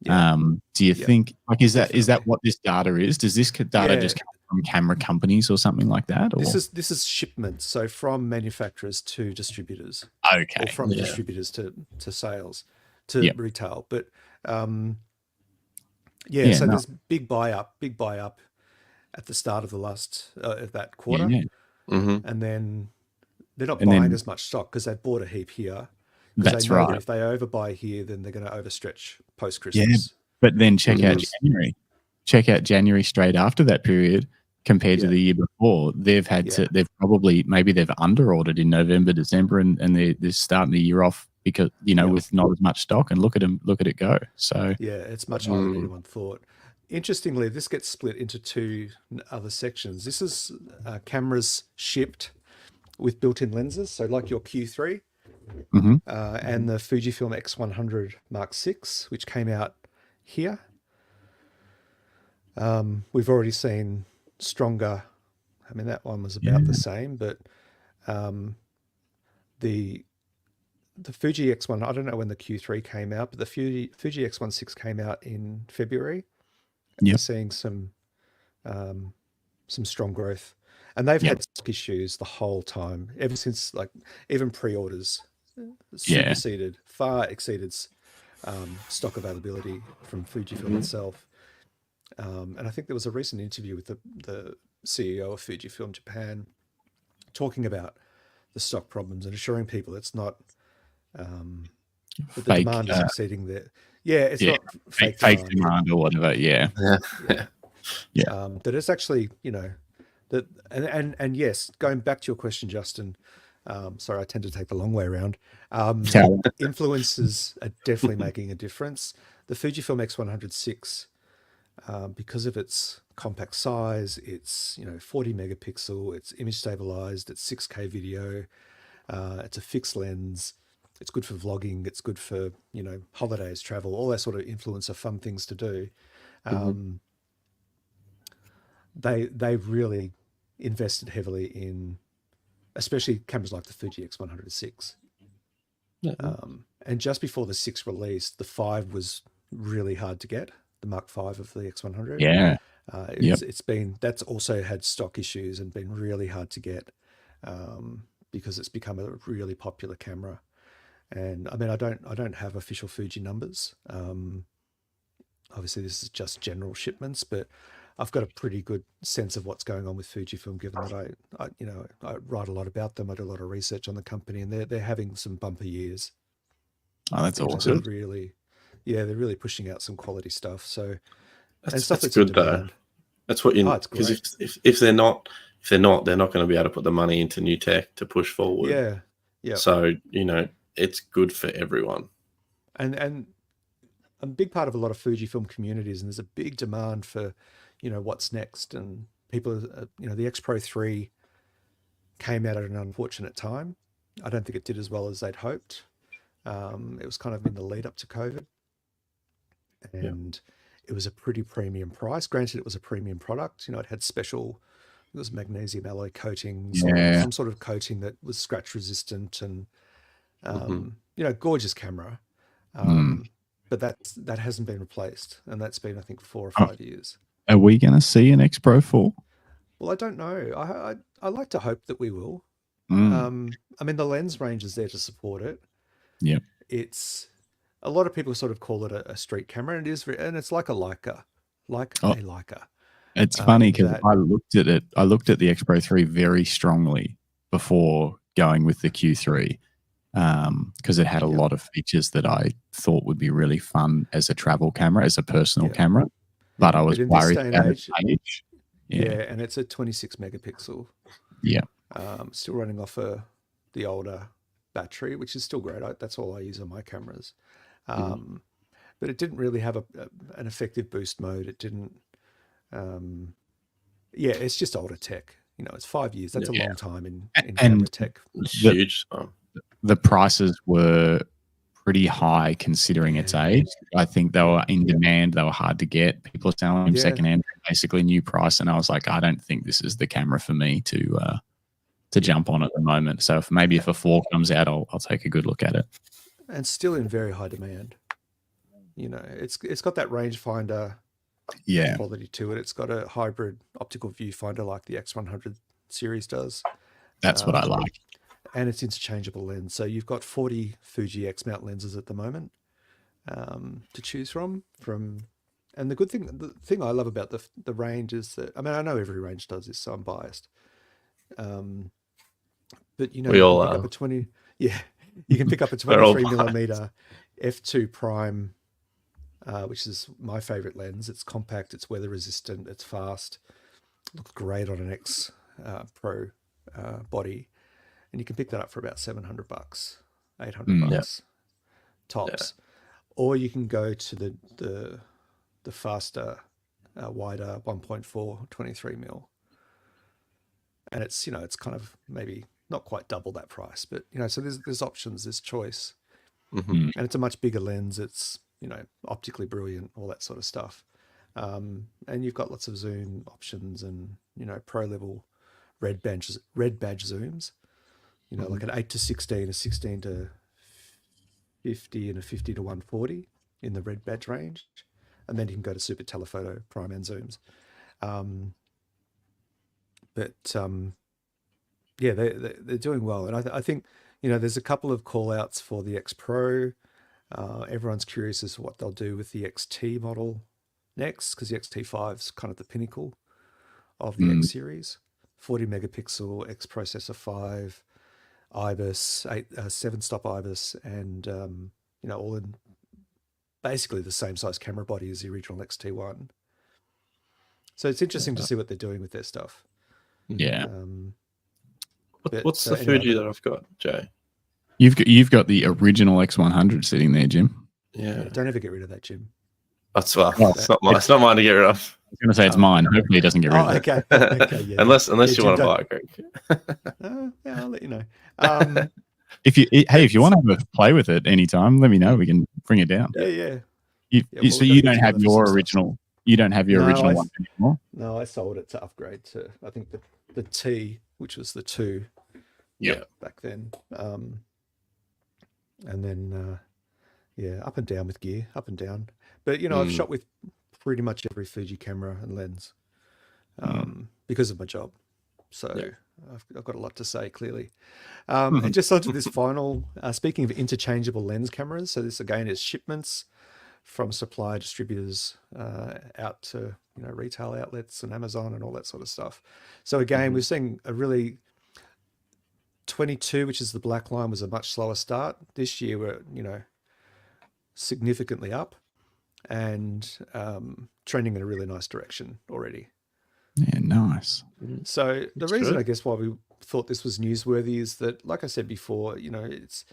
Do you think, like, is that what this data is? Does this data just come from camera companies or something like that? Or? This is shipments, so from manufacturers to distributors. Okay. Or from distributors to sales to retail. But so there's big buy up at the start of the last of that quarter, and then they're not buying as much stock because they've bought a heap here. That's they know right. That if they overbuy here, then they're going to overstretch post Christmas. Yeah, but then check out January. Check out January straight after that period compared to the year before. They've had to. They've probably they've underordered in November, December, and they're starting the year off because with not as much stock. And look at it go. So it's much higher than anyone thought. Interestingly, this gets split into two other sections. This is cameras shipped with built-in lenses, so like your Q3. And the Fujifilm X100 Mark VI, which came out here. We've already seen stronger. I mean, that one was about the same, but the Fuji X1, I don't know when the Q3 came out, but the Fuji X1.6 came out in February. We're seeing some strong growth, and they've had stock issues the whole time, ever since, like, even pre-orders far exceeded stock availability from Fujifilm itself. And I think there was a recent interview with the CEO of Fujifilm Japan talking about the stock problems and assuring people it's not that the Fake, demand is exceeding the it's yeah, not fake fake demand. demand or whatever. Yeah. Yeah. That it's actually, that and yes, going back to your question, Justin. Sorry, I tend to take the long way around. Yeah. Influencers are definitely making a difference. The Fujifilm X106, because of its compact size, it's 40 megapixel, it's image stabilized, it's 6K video, it's a fixed lens, it's good for vlogging, it's good for holidays, travel, all that sort of influencer fun things to do. They've really invested heavily in, especially cameras like the Fuji X106. And just before the 6 released, the 5 was really hard to get, the Mark 5 of the X100. Yeah. It's been, that's also had stock issues and been really hard to get because it's become a really popular camera. And I mean, I don't have official Fuji numbers. Obviously this is just general shipments, but I've got a pretty good sense of what's going on with Fujifilm, given that I write a lot about them. I do a lot of research on the company, and they're having some bumper years. Oh, that's awesome. They're really pushing out some quality stuff. So that's good though. That's what because if they're not, they're not going to be able to put the money into new tech to push forward. Yeah. So it's good for everyone. And a big part of a lot of Fujifilm communities, and there's a big demand for what's next, and people the X Pro 3 came out at an unfortunate time. I don't think it did as well as they'd hoped. It was kind of in the lead up to COVID, and it was a pretty premium price. Granted, it was a premium product. It had special, it was magnesium alloy coatings, some sort of coating that was scratch resistant, and gorgeous camera. But that hasn't been replaced, and that's been, I think, 4 or 5 years. Are we going to see an X Pro 4? Well, I don't know. I like to hope that we will. I mean, the lens range is there to support it. Yeah. It's a lot of people sort of call it a street camera, and it is, and it's like a Leica, a Leica. It's funny because I looked at it. I looked at the X Pro 3 very strongly before going with the Q3 because it had a lot of features that I thought would be really fun as a travel camera, as a personal camera. But I was worried about its age. Yeah, and it's a 26 megapixel. Yeah. Still running off the older battery, which is still great. That's all I use on my cameras. But it didn't really have an effective boost mode. It didn't. It's just older tech. It's 5 years. That's a long time in camera tech. It's huge. The prices were pretty high considering its age. I think they were in demand. They were hard to get. People are selling them secondhand, basically new price. And I was like, I don't think this is the camera for me to jump on at the moment. So if a 4 comes out, I'll take a good look at it. And still in very high demand. It's got that rangefinder quality to it. It's got a hybrid optical viewfinder like the X100 series does. That's what I like. And it's interchangeable lens. So you've got 40 Fuji X mount lenses at the moment to choose from. And the thing I love about the range is that, I mean, I know every range does this, so I'm biased. But we all are. You can pick up a 23 millimeter f2 prime, which is my favorite lens. It's compact, it's weather resistant, it's fast, looks great on an X Pro body. And you can pick that up for about $700, $800 tops. Or you can go to the faster, wider 1.4 23 mil. And it's it's kind of maybe not quite double that price, but so there's options, there's choice. And it's a much bigger lens. It's optically brilliant, all that sort of stuff. And you've got lots of zoom options and pro level red badge zooms. Like an 8 to 16, a 16 to 50, and a 50 to 140 in the red badge range. And then you can go to super telephoto prime and zooms. They're doing well. And I think, there's a couple of call outs for the X Pro. Everyone's curious as to what they'll do with the XT model next, because the X-T5 is kind of the pinnacle of the X Mm. series. 40 megapixel X processor 5, IBIS, 7-stop IBIS, and all in basically the same size camera body as the original X-T1. So it's interesting to see what they're doing with their stuff. Yeah. What's the Fuji that I've got, Jay? You've got the original X100 sitting there, Jim. Yeah. Don't ever get rid of that, Jim. That's it's not mine. It's not mine to get rid of. I was going to say it's mine. Hopefully, it doesn't get rid of it. Okay. Okay. Yeah. unless Yeah, you Jim, want to don't- buy it, Greg. Yeah, I'll let you know. If you want to have a play with it anytime, let me know. We can bring it down. Yeah. So you don't have your original. You don't have your No, original one anymore. No, I sold it to upgrade to, I think, the T, which was the 2 back then. And then, up and down with gear, up and down. But, I've shot with pretty much every Fuji camera and lens because of my job. So I've got a lot to say, clearly. And just onto this final, speaking of interchangeable lens cameras, so this again is shipments from supplier distributors out to retail outlets and Amazon and all that sort of stuff. So again, we're seeing a really 22, which is the black line, was a much slower start. This year we're significantly up and trending in a really nice direction already. Yeah, nice. So the That's reason good. I guess why we thought this was newsworthy is that, like I said before, it's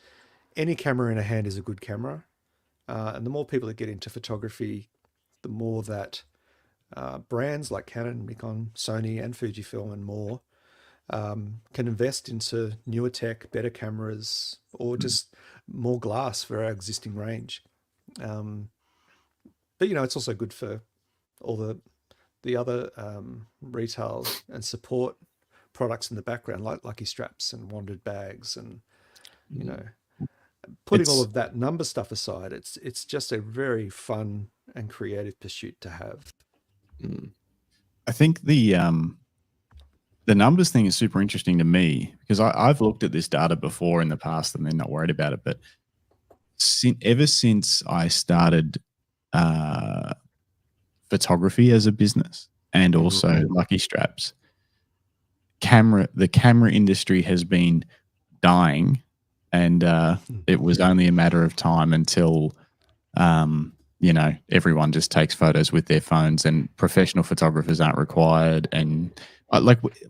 any camera in a hand is a good camera. And the more people that get into photography, the more that brands like Canon, Nikon, Sony, and Fujifilm and more can invest into newer tech, better cameras, or just more glass for our existing range. But it's also good for all the other retail and support products in the background, like Lucky Straps and Wandered Bags, and putting all of that number stuff aside, it's just a very fun and creative pursuit to have. I think the numbers thing is super interesting to me because I've looked at this data before in the past and then not worried about it. But ever since I started photography as a business and also Lucky Straps, the camera industry has been dying, and it was only a matter of time until everyone just takes photos with their phones and professional photographers aren't required. And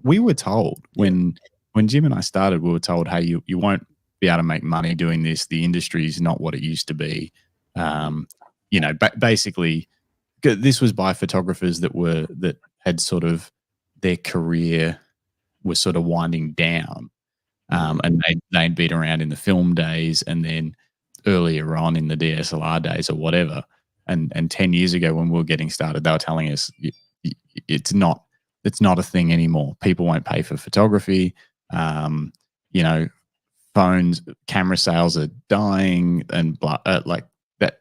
we were told when Jim and I started, we were told, hey, you won't be able to make money doing this. The industry is not what it used to be. Basically, this was by photographers that had sort of their career was sort of winding down, and they'd been around in the film days, and then earlier on in the DSLR days or whatever. And 10 years ago when we were getting started, they were telling us it's not a thing anymore. People won't pay for photography. Phones, camera sales are dying, and like that.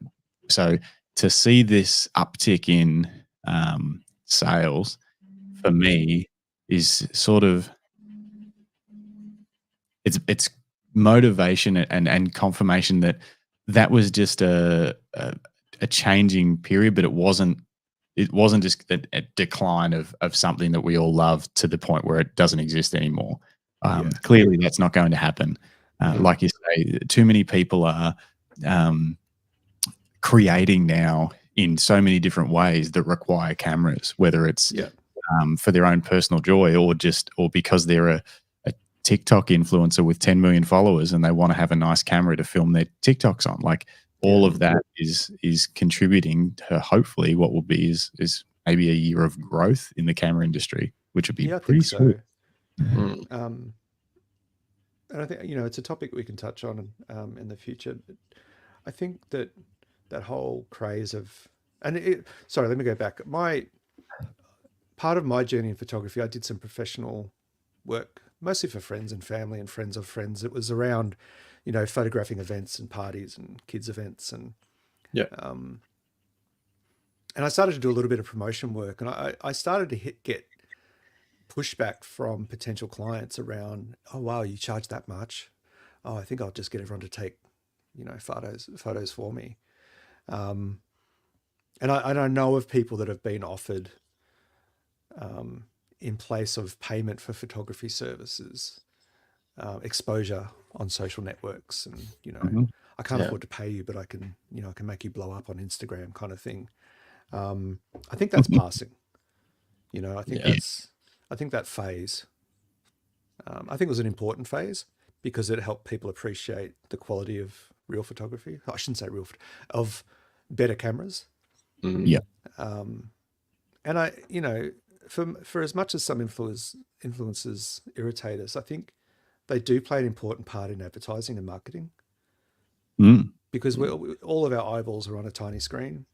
So to see this uptick in sales for me is sort of it's motivation and confirmation that was just a changing period, but it wasn't just a decline of something that we all love to the point where it doesn't exist anymore. Clearly that's not going to happen. Like you say, too many people are creating now in so many different ways that require cameras, whether it's for their own personal joy or because they're a TikTok influencer with 10 million followers and they want to have a nice camera to film their TikToks on. Like all of that is contributing to hopefully what will be is maybe a year of growth in the camera industry, which would be pretty sweet. And I think it's a topic we can touch on in the future. But I think that whole craze of sorry, let me go back. Part of my journey in photography, I did some professional work, mostly for friends and family and friends of friends. It was around, photographing events and parties and kids events, and and I started to do a little bit of promotion work, and I started to get pushback from potential clients around, oh wow, you charge that much? Oh, I think I'll just get everyone to take, photos for me. And I know of people that have been offered, in place of payment for photography services, exposure on social networks, and I can't afford to pay you, but I can make you blow up on Instagram, kind of thing. I think that's passing. I think that phase. I think it was an important phase because it helped people appreciate the quality of real photography. I shouldn't say of better cameras. Yeah. And for as much as some influencers irritate us, I think they do play an important part in advertising and marketing, because all of our eyeballs are on a tiny screen.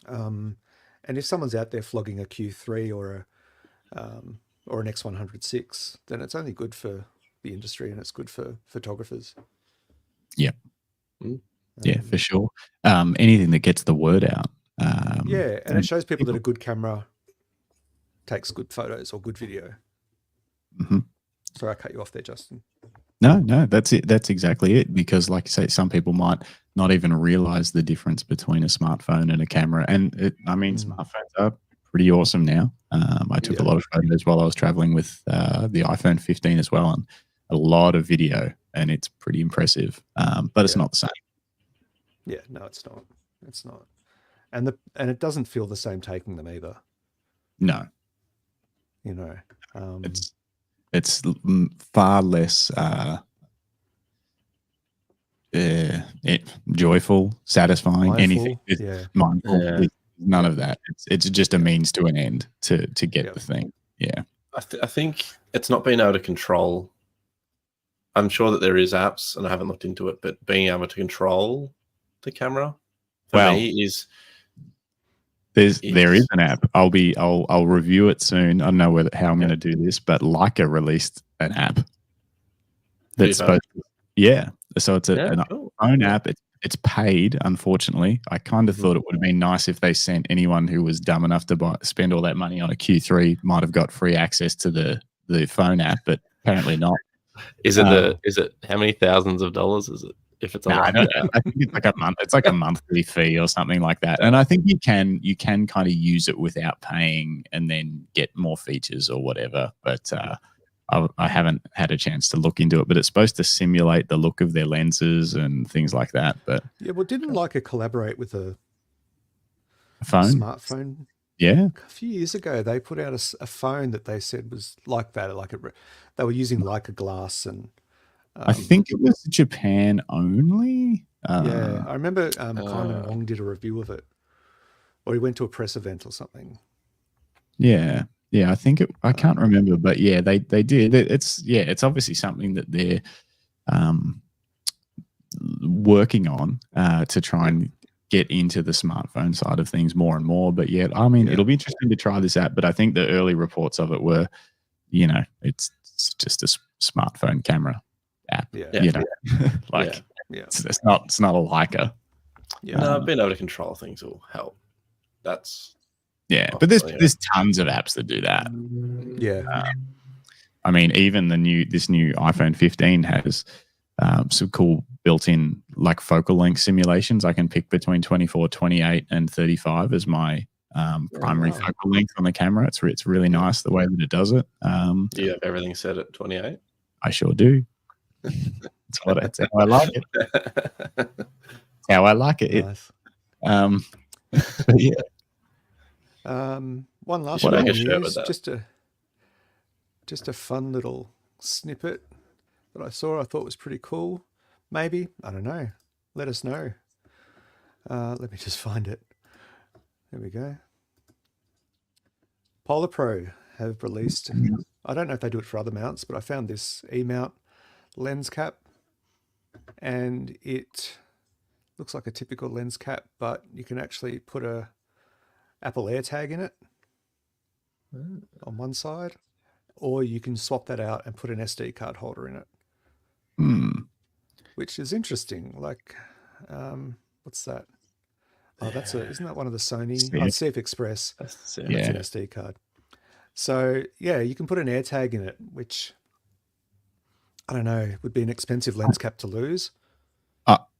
And if someone's out there flogging a Q3 or an X100-6, then it's only good for the industry and it's good for photographers. Yeah. Yeah, for sure. Anything that gets the word out. And it shows people that a good camera takes good photos or good video. Sorry, I cut you off there, Justin. No, that's it. That's exactly it. Because like you say, some people might not even realize the difference between a smartphone and a camera. And smartphones are pretty awesome now. I took a lot of photos while I was traveling with the iPhone 15 as well, and a lot of video, and it's pretty impressive. But it's not the same. Yeah, no, it's not. It's not. And it doesn't feel the same taking them either. No. It's far less joyful, satisfying, mindful, anything. Mindful. Yeah. None of that. It's just a means to an end to get the thing. Yeah. I think it's not being able to control. I'm sure that there is apps, and I haven't looked into it, but being able to control the camera for me is. There is an app. I'll review it soon. I don't know how I'm going to do this, but Leica released an app that's supposed to, so it's an phone app. It's paid, unfortunately. I kind of thought it would have been nice if they sent anyone who was dumb enough to spend all that money on a Q3 might have got free access to the phone app, but apparently not. Is it how many thousands of dollars is it? If it's I think it's like a month. It's like a monthly fee or something like that. And I think you can kind of use it without paying and then get more features or whatever. But I haven't had a chance to look into it. But it's supposed to simulate the look of their lenses and things like that. But didn't Leica collaborate with a phone, smartphone? Yeah, a few years ago they put out a phone that they said was like that. They were using Leica glass and. I think it was Japan only. I remember Simon Wong did a review of it, or he went to a press event or something. Yeah, I think I can't remember, but they did. It's obviously something that they're working on to try and get into the smartphone side of things more and more. But it'll be interesting to try this app. But I think the early reports of it were, it's just a smartphone camera app. It's not a Leica. No, being able to control things will help. That's but there's tons of apps that do that. Even this new iPhone 15 has some cool built-in like focal length simulations. I can pick between 24, 28 and 35 as my primary focal length on the camera. It's really nice the way that it does it. Do you have everything set at 28? I sure do. That's how I like it. How I like it. Nice. One last one news, just a fun little snippet that I saw. I thought was pretty cool. Maybe, I don't know. Let us know. Let me just find it. There we go. Polar Pro have released. I don't know if they do it for other mounts, but I found this E-mount lens cap, and it looks like a typical lens cap, but you can actually put a Apple AirTag in it on one side, or you can swap that out and put an SD card holder in it, which is interesting. Like, what's that? Oh, isn't that one of the Sony? CF Express. That's an SD card. So you can put an AirTag in it, which I don't know, would be an expensive lens cap to lose.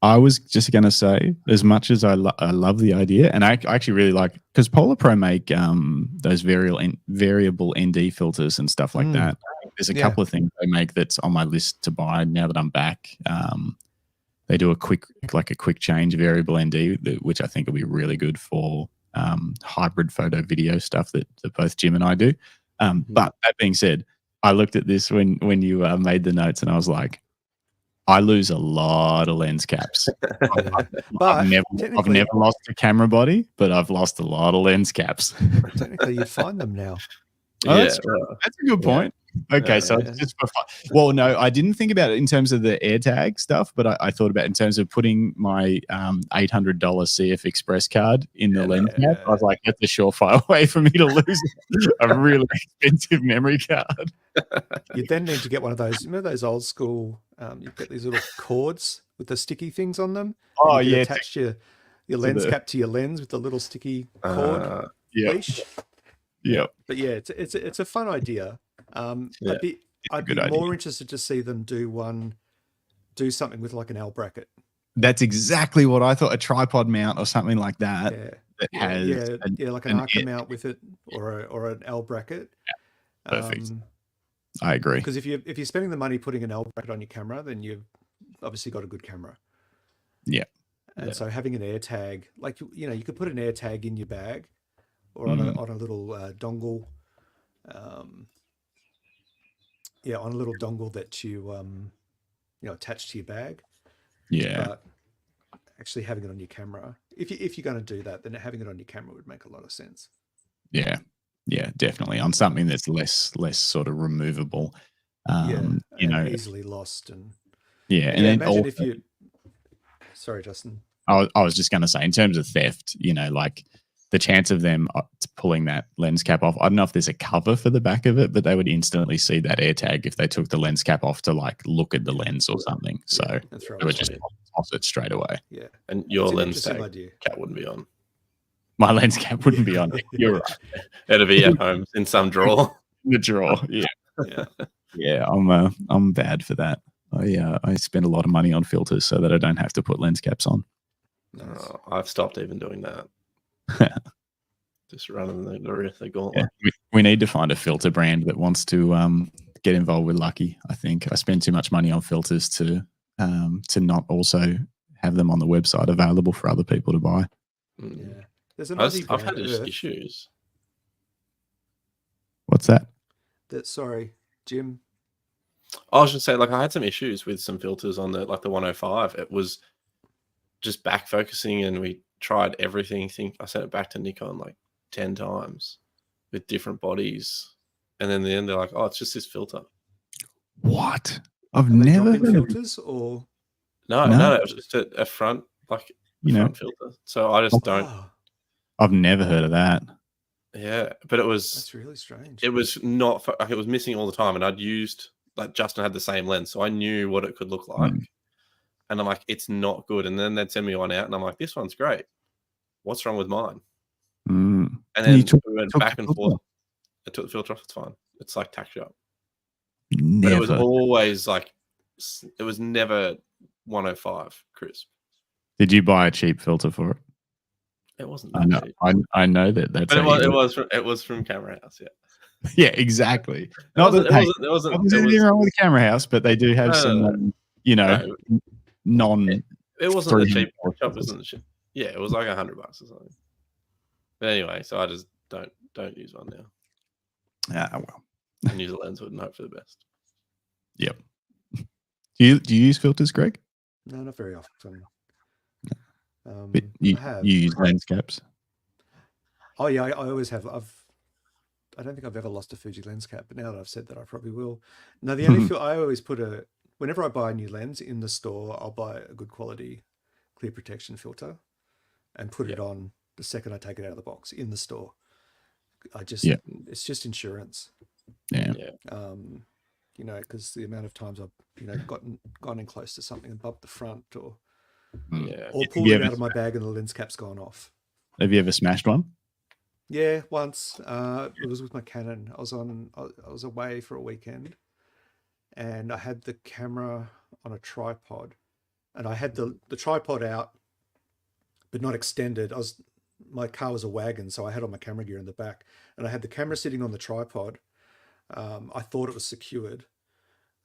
I was just going to say, as much as I love the idea, and I actually really like, because Polar Pro make those variable ND filters and stuff like that. There's a couple of things they make that's on my list to buy now that I'm back. They do a quick change variable ND, which I think will be really good for hybrid photo video stuff that both Jim and I do. But that being said, I looked at this when you made the notes, and I was like, I lose a lot of lens caps. I've never lost a camera body, but I've lost a lot of lens caps. Technically, you'd find them now. Oh, that's true. That's a good point. Okay, so it's just for fun. Well, no, I didn't think about it in terms of the AirTag stuff, but I thought about it in terms of putting my $800 CF Express card in the lens cap. I was like, that's a surefire way for me to lose a really expensive memory card. You then need to get one of those. Remember those old school? You get these little cords with the sticky things on them. Oh, you yeah. Attach your lens cap to your lens with the little sticky cord leash. Yeah. But yeah, it's a fun idea. I'd be more interested to see them do something with like an L bracket. That's exactly what I thought. A tripod mount or something like that. Yeah. That has like an Arca mount with it, or an L bracket. Yeah, perfect. I agree. Because if you're spending the money putting an L bracket on your camera, then you've obviously got a good camera. Yeah. And so having an AirTag, like you could put an AirTag in your bag, or on a little dongle. On a little dongle that you attach to your bag. Yeah. But actually having it on your camera, if you're going to do that, then having it on your camera would make a lot of sense. Yeah. Yeah, definitely. On something that's less sort of removable. Easily lost. And and then imagine if you. Sorry, Justin. I was just going to say, in terms of theft, like the chance of them pulling that lens cap off, I don't know if there's a cover for the back of it, but they would instantly see that AirTag if they took the lens cap off to like look at the lens or something. So they would just toss it straight away. Yeah. And your lens cap wouldn't be on. My lens cap wouldn't be on. You're right. It'll be at home in some drawer. In the drawer. Yeah. Yeah. I'm bad for that. I spend a lot of money on filters so that I don't have to put lens caps on. No, I've stopped even doing that. Just running the gauntlet. Yeah, we need to find a filter brand that wants to get involved with Lucky. I think I spend too much money on filters to not also have them on the website available for other people to buy. Yeah, there's I've had issues. What's that? Sorry, Jim. I was just saying, I had some issues with some filters on the 105. It was just back focusing, and we tried everything. I sent it back to Nikon 10 times with different bodies, and then in the end they're like, "Oh, it's just this filter." What? I've never heard filters or no, it was just a front front filter. So I just don't. I've never heard of that. Yeah, but that's really strange. It was not. It was missing all the time, and I'd used Justin had the same lens, so I knew what it could look like. And I'm like, it's not good. And then they'd send me one out, and I'm like, this one's great. What's wrong with mine? And then we went back and forth. I took the filter off. It's fine. It's like tack shop. But it was always it was never 105 crisp. Did you buy a cheap filter for it? It wasn't. Cheap. I know that. That's. But it was from Camera House. Yeah. Yeah, exactly. Not that there wasn't anything wrong with the Camera House, but they do have some. Non. It wasn't the cheap shop, wasn't the cheap. Yeah, it was like $100 or something. But anyway, so I just don't use one now. Well. And use a lens hood and hope for the best. Yep. Do you use filters, Greg? No, not very often. You use lens caps? Oh yeah, I always have. I don't think I've ever lost a Fuji lens cap, but now that I've said that, I probably will. No, the only I always put whenever I buy a new lens in the store, I'll buy a good quality clear protection filter and put it on the second I take it out of the box in the store. It's just insurance. Yeah. Because the amount of times I've gone in close to something and bumped the front or pulled it out of my bag and the lens cap's gone off. Have you ever smashed one? Yeah, once. It was with my Canon. I was away for a weekend, and I had the camera on a tripod. and I had the tripod out, but not extended. My car was a wagon, so I had all my camera gear in the back, and I had the camera sitting on the tripod. I thought it was secured,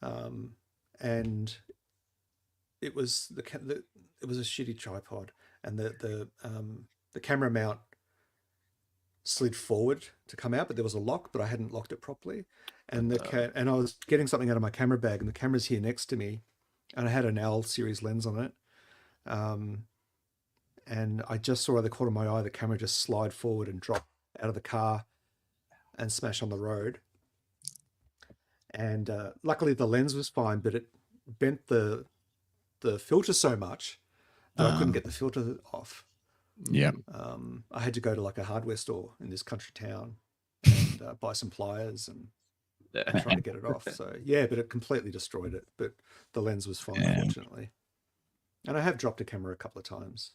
and it was it was a shitty tripod, and the camera mount slid forward to come out, but there was a lock, but I hadn't locked it properly, and and I was getting something out of my camera bag, and the camera's here next to me, and I had an L series lens on it, and I just saw out of the corner of my eye the camera just slide forward and drop out of the car and smash on the road. And luckily the lens was fine, but it bent the filter so much that I couldn't get the filter off. Yeah. I had to go to like a hardware store in this country town and buy some pliers and try to get it off. So yeah, but it completely destroyed it. But the lens was fine, fortunately. And I have dropped a camera a couple of times.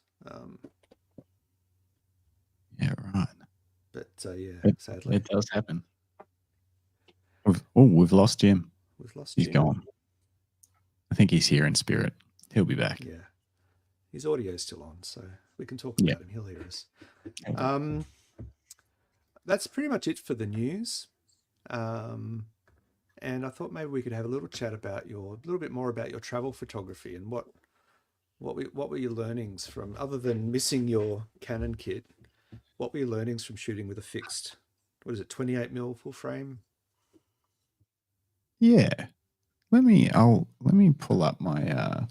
Yeah, right. But yeah, sadly. It does happen. We've lost Jim. We've lost He's Jim. gone. I think he's here in spirit. He'll be back. Yeah. His audio's still on, so we can talk about him. He'll hear us. That's pretty much it for the news. And I thought maybe we could have a little chat about a little bit more about your travel photography and what were your learnings from, other than missing your Canon kit, what were your learnings from shooting with a fixed, 28mm full frame? Yeah. Let me pull up my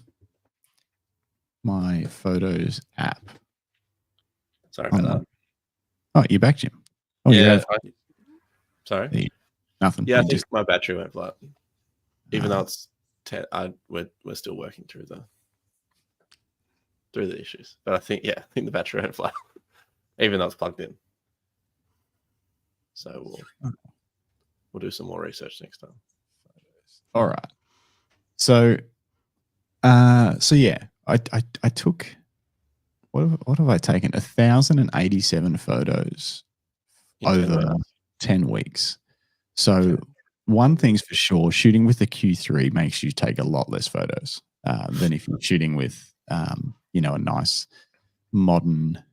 my Photos app. Sorry about that. Oh, you're back, Jim. Oh, yeah. Sorry. Nothing. Yeah, I think my battery went flat. Even though it's we're still working through the issues. But I think the battery went flat. Even though it's plugged in. So we'll do some more research next time. All right. So yeah, I took, what have I taken? 1,087 photos over 10 weeks. So one thing's for sure, shooting with the Q3 makes you take a lot less photos than if you're shooting with, a nice modern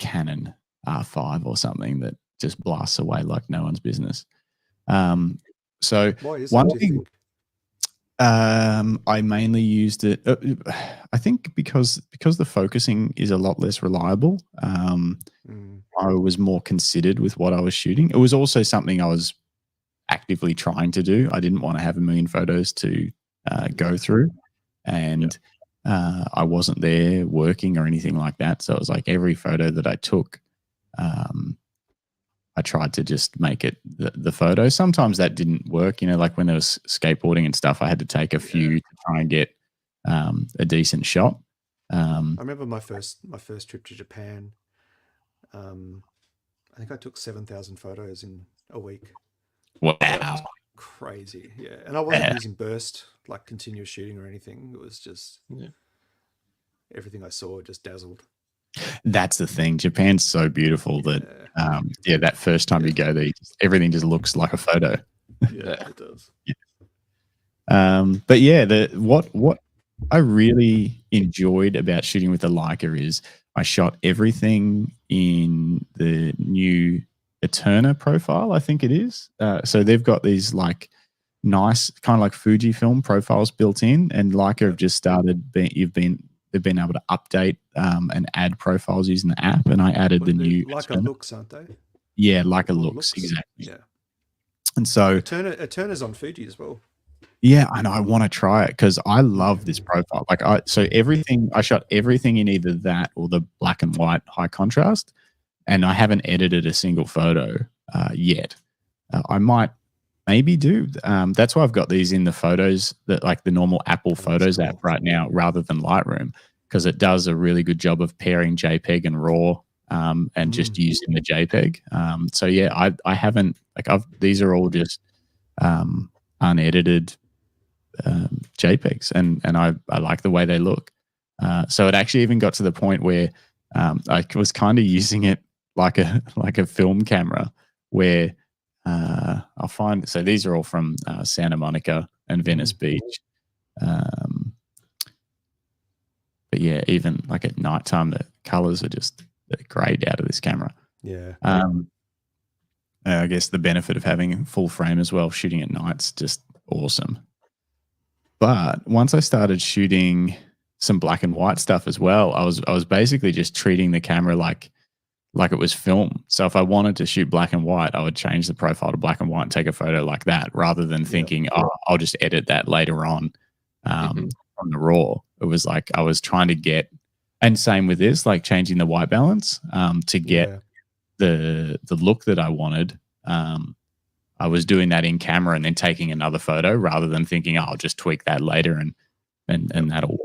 Canon R5 or something that just blasts away like no one's business. So one thing, I mainly used it, I think because the focusing is a lot less reliable. I was more considered with what I was shooting. It was also something I was actively trying to do. I didn't want to have a million photos to go through, and I wasn't there working or anything like that. So it was like every photo that I took, I tried to just make it the photo. Sometimes that didn't work, like when there was skateboarding and stuff, I had to take a few to try and get a decent shot. I remember my first trip to Japan. I think I took 7,000 photos in a week. Wow. Crazy. Yeah. And I wasn't using burst, like continuous shooting or anything. It was just everything I saw just dazzled. That's the thing. Japan's so beautiful that that first time you go there, everything just looks like a photo. Yeah, it does. But yeah, what I really enjoyed about shooting with the Leica is I shot everything in the new Eterna profile, I think it is. So they've got these like nice kind of like Fujifilm profiles built in, and Leica have just started. They've been able to update and add profiles using the app, and I added the new Leica looks, aren't they? Yeah, Leica looks exactly. Yeah, and so Eterna's on Fuji as well. Yeah, I know. I want to try it because I love this profile. Like I shot everything in either that or the black and white high contrast, and I haven't edited a single photo yet. I might maybe do. That's why I've got these in the photos, that like the normal Apple Photos app right now, rather than Lightroom, because it does a really good job of pairing JPEG and RAW and just using the JPEG. So yeah, I haven't these are all just unedited JPEGs, and I like the way they look. So it actually even got to the point where I was kind of using it like a film camera, where I'll find. So these are all from Santa Monica and Venice Beach. yeah, even like at nighttime, the colors are just great out of this camera. Yeah. I guess the benefit of having full frame as well, shooting at night's just awesome. But once I started shooting some black and white stuff as well, I was basically just treating the camera like it was film. So if I wanted to shoot black and white, I would change the profile to black and white and take a photo like that, rather than thinking, oh, I'll just edit that later on from the raw. It was like I was trying to get, and same with this, like changing the white balance to get the look that I wanted. I was doing that in camera and then taking another photo, rather than thinking, oh, I'll just tweak that later and that'll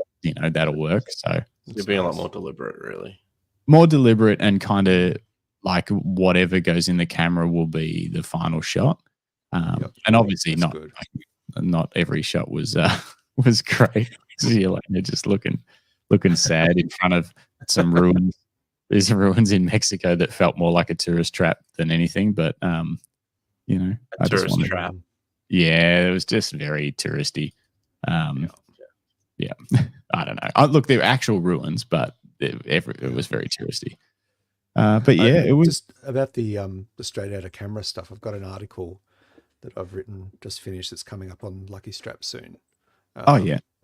work. So you're being a lot more deliberate, really. More deliberate, and kind of like whatever goes in the camera will be the final shot. And obviously not every shot was great. So you're like, they're just looking sad in front of some ruins. There's ruins in Mexico that felt more like a tourist trap than anything. But I just wanted trap. Yeah, it was just very touristy. Yeah, I don't know. Look, they're actual ruins, but it was very touristy. But yeah, it was just about the straight out of camera stuff. I've got an article that I've written, just finished, that's coming up on Lucky Strap soon.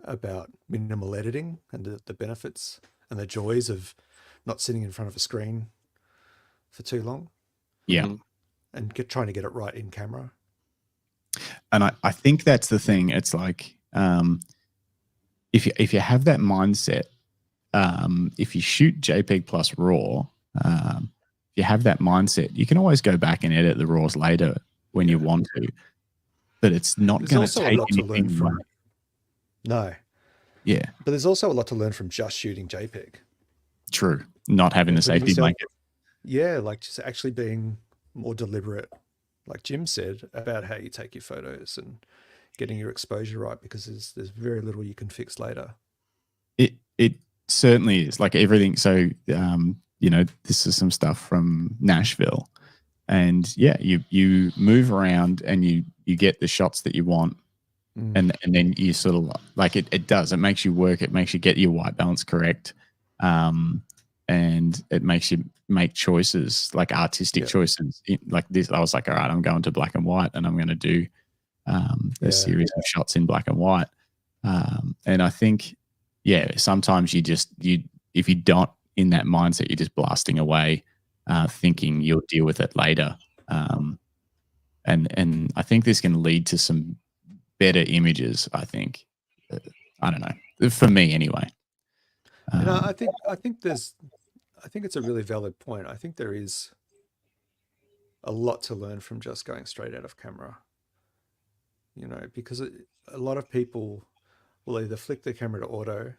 About minimal editing and the benefits and the joys of not sitting in front of a screen for too long. Yeah. And trying to get it right in camera. And I think that's the thing. It's like if you have that mindset, if you shoot JPEG plus RAW, if you have that mindset, you can always go back and edit the RAWs later when you want to. But it's not going to take anything from. No. Yeah. But there's also a lot to learn from just shooting JPEG. True. Not having the safety blanket. Yeah, like just actually being more deliberate, like Jim said, about how you take your photos and getting your exposure right, because there's very little you can fix later. It certainly is, like everything. So this is some stuff from Nashville, and you move around and you get the shots that you want, and then you sort of like it makes you work. It makes you get your white balance correct, and it makes you make choices, like artistic choices. Like this, I was like, all right, I'm going to black and white, and I'm going to do a series of shots in black and white. And I think, sometimes if you don't in that mindset, you're just blasting away, thinking you'll deal with it later. And I think this can lead to some better images. I think, I don't know, for me anyway. I think it's a really valid point. I think there is a lot to learn from just going straight out of camera. Because a lot of people will either flick their camera to auto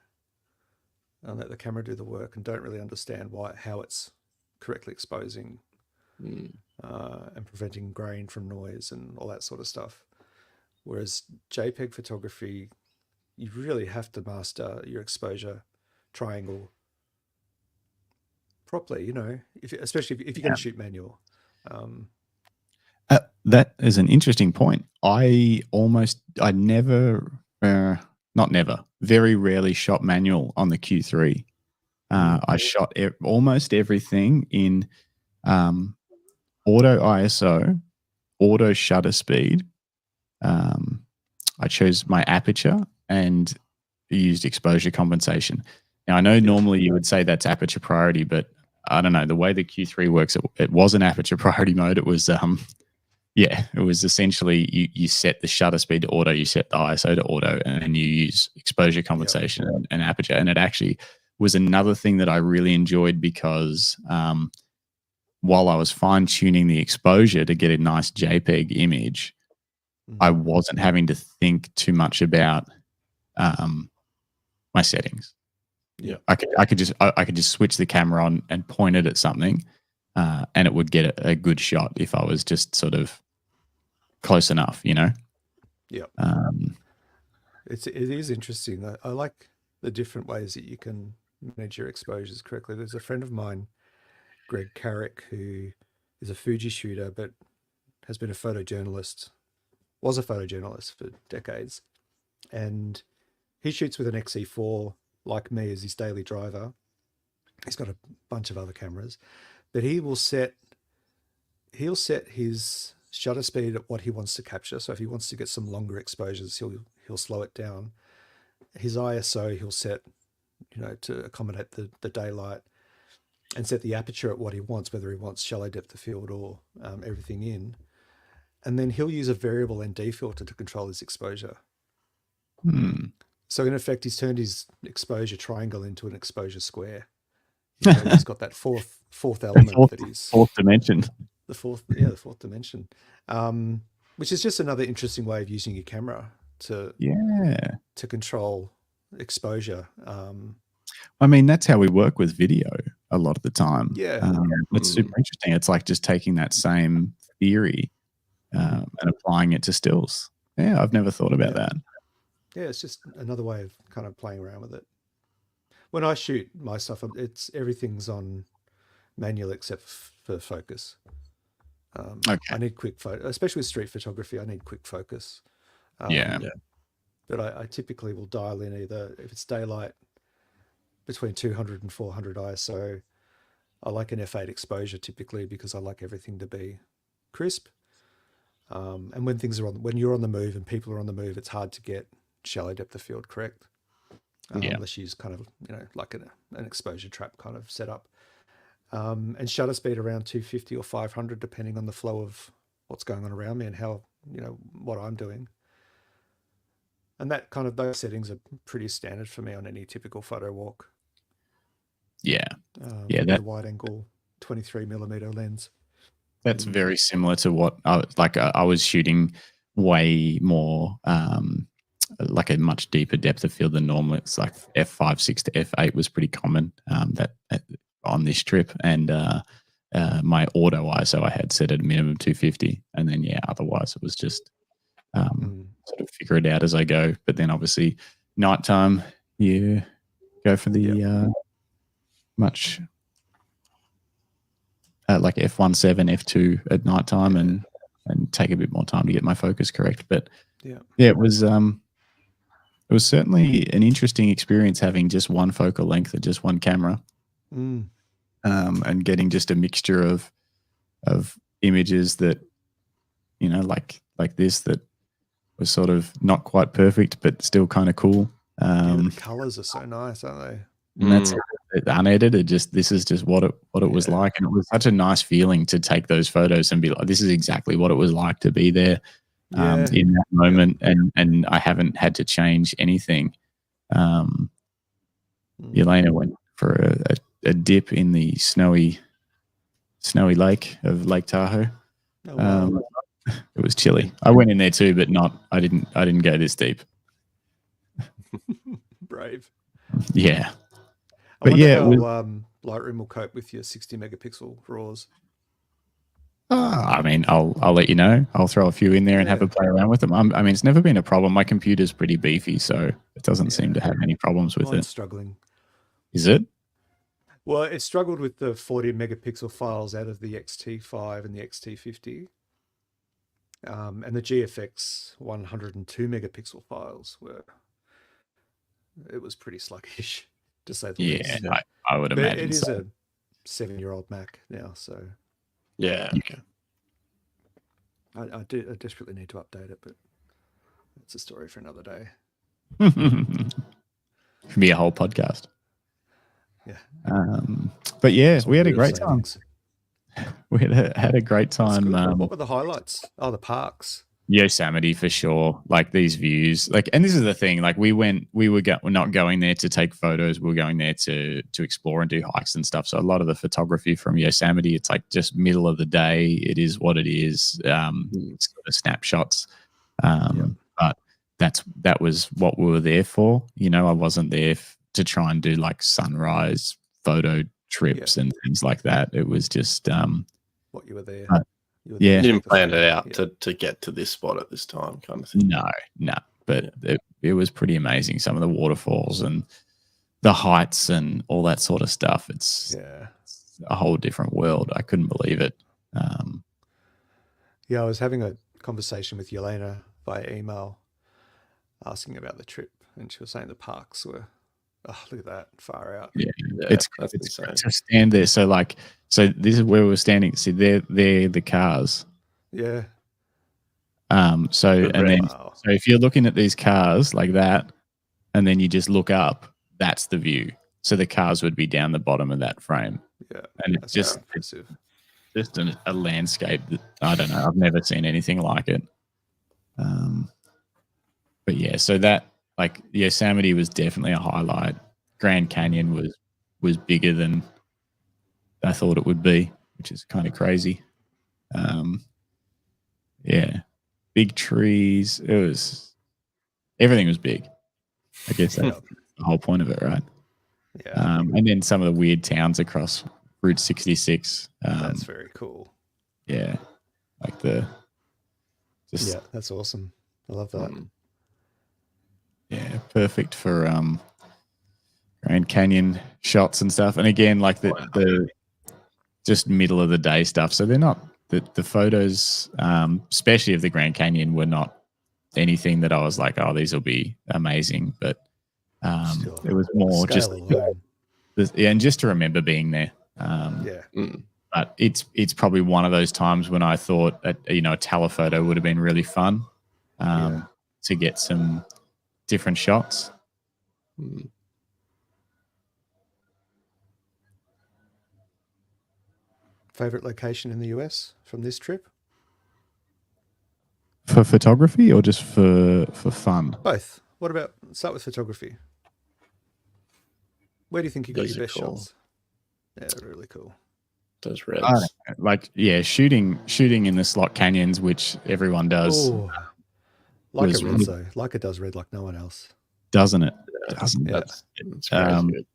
and let the camera do the work and don't really understand how it's correctly exposing and preventing grain from noise and all that sort of stuff. Whereas JPEG photography, you really have to master your exposure triangle properly, especially if you're going to shoot manual. That is an interesting point. Very rarely shot manual on the Q3. I shot almost everything in auto ISO, auto shutter speed. I chose my aperture and used exposure compensation. Now, I know normally you would say that's aperture priority, but I don't know. The way the Q3 works, it wasn't aperture priority mode. It was, it was essentially you set the shutter speed to auto, you set the ISO to auto, and then you use exposure compensation and aperture. And it actually was another thing that I really enjoyed, because while I was fine-tuning the exposure to get a nice JPEG image, I wasn't having to think too much about my settings. Yeah, I could just switch the camera on and point it at something, and it would get a good shot if I was just sort of close enough, Yeah. It is interesting. I like the different ways that you can manage your exposures correctly. There's a friend of mine, Greg Cromie, who is a Fuji shooter, but has been was a photojournalist for decades, and he shoots with an XE4 like me, is his daily driver. He's got a bunch of other cameras, but he'll set his shutter speed at what he wants to capture. So if he wants to get some longer exposures, he'll slow it down. His ISO he'll set, to accommodate the daylight, and set the aperture at what he wants, whether he wants shallow depth of field or everything in. And then he'll use a variable ND filter to control his exposure. So in effect, he's turned his exposure triangle into an exposure square. He's got that fourth element that is fourth dimension. The fourth dimension, which is just another interesting way of using your camera to control exposure. I mean, that's how we work with video a lot of the time. Yeah, it's super interesting. It's like just taking that same theory and applying it to stills. Yeah, I've never thought about that. Yeah, it's just another way of kind of playing around with it. When I shoot my stuff, everything's on manual except for focus. I need quick photo, especially with street photography. I need quick focus. But I typically will dial in either, if it's daylight, between 200 and 400 ISO. I like an f8 exposure typically because I like everything to be crisp. And when you're on the move and people are on the move, it's hard to get shallow depth of field correct. Unless you use kind of, like an exposure trap kind of setup. And shutter speed around 250 or 500, depending on the flow of what's going on around me and how, what I'm doing. And those settings are pretty standard for me on any typical photo walk. That wide angle 23mm lens. That's very similar to what I was shooting way more, like a much deeper depth of field than normal. It's like f5.6 to f8 was pretty common on this trip, and my auto ISO I had set at a minimum 250, and then otherwise it was just sort of figure it out as I go. But then obviously nighttime you go for the much like f1.7, f2 at nighttime, and take a bit more time to get my focus correct. But it was certainly an interesting experience having just one focal length and just one camera. And getting just a mixture of images that, like this, that was sort of not quite perfect, but still kind of cool. The colors are so nice, aren't they? And that's unedited. This is just what it was like. And it was such a nice feeling to take those photos and be like, this is exactly what it was like to be there in that moment. And I haven't had to change anything. Elena went for a dip in the snowy lake of Lake Tahoe. Oh, wow. It was chilly. I went in there too, but I didn't go this deep. Brave. Yeah. But how Lightroom will cope with your 60 megapixel RAWs. I mean, I'll let you know. I'll throw a few in there and have a play around with them. I mean, it's never been a problem. My computer's pretty beefy, so it doesn't seem to have any problems with it. Struggling. Is it? Well, it struggled with the 40 megapixel files out of the XT5 and the XT50. And the GFX 102 megapixel files it was pretty sluggish, to say the least. Yeah, I would imagine it is a 7-year-old Mac now, so... Yeah. Okay. I desperately need to update it, but it's a story for another day. Could be a whole podcast. Yeah. But we had a great time. We had a great time. What were the highlights? Oh, the parks. Yosemite for sure. Like these views, and this is the thing. Like we're not going there to take photos. We were going there to explore and do hikes and stuff. So a lot of the photography from Yosemite, it's like just middle of the day. It is what it is. It's sort of snapshots. But that was what we were there for. I wasn't there to try and do like sunrise photo trips and things like that. It was just what you were there. You didn't plan it out to get to this spot at this time, kind of thing. No. But it was pretty amazing. Some of the waterfalls and the heights and all that sort of stuff. It's a whole different world. I couldn't believe it. I was having a conversation with Yelena via email asking about the trip, and she was saying the parks were Oh, look at that. Far out. Yeah, Yeah, it's that's it's insane. to stand there. So this is where we're standing. See, they're the cars. Yeah. So The and then red. Wow. so if you're looking at these cars like that, and then you just look up, that's the view. So the cars would be down the bottom of that frame, Yeah. and That's it's impressive. just a landscape that I don't know. I've never seen anything like it. But yeah, so that like Yosemite was definitely a highlight. Grand Canyon was bigger than I thought it would be, which is kind of crazy. Yeah, big trees. Everything was big. I guess that's the whole point of it, right? Yeah. And then some of the weird towns across Route 66. That's very cool. Yeah, like Yeah, that's awesome. I love that. Yeah, perfect for Grand Canyon shots and stuff. And again, like the just middle of the day stuff. So they're not the photos, especially of the Grand Canyon, were not anything that I was like, oh, these will be amazing. But Still, it was more just alone. and just to remember being there. Yeah. But it's probably one of those times when I thought that a telephoto would have been really fun to get some different shots. Favorite location in the US from this trip? For photography or just for fun? Both. What about, start with photography. Where do you think you got Those your are best cool. shots? Yeah, they're really cool. Those I don't know. Like shooting in the slot canyons, which everyone does. Oh, Leica was red really- though. Leica does red like no one else. Doesn't it? Yeah. Doesn't it? That's very good.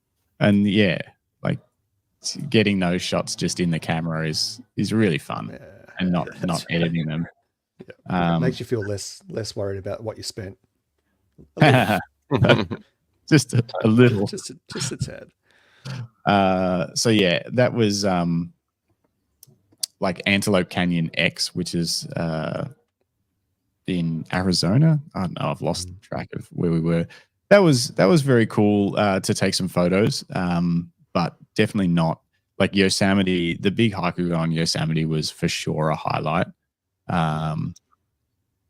And yeah, like getting those shots just in the camera is really fun, Yeah. and not That's right. editing them. It makes you feel less worried about what you spent. Just a little. Just a tad. So yeah, that was like Antelope Canyon X, which is in Arizona. I don't know. I've lost track of where we were. That was very cool to take some photos, but definitely not like Yosemite. The big hike we got on Yosemite was for sure a highlight.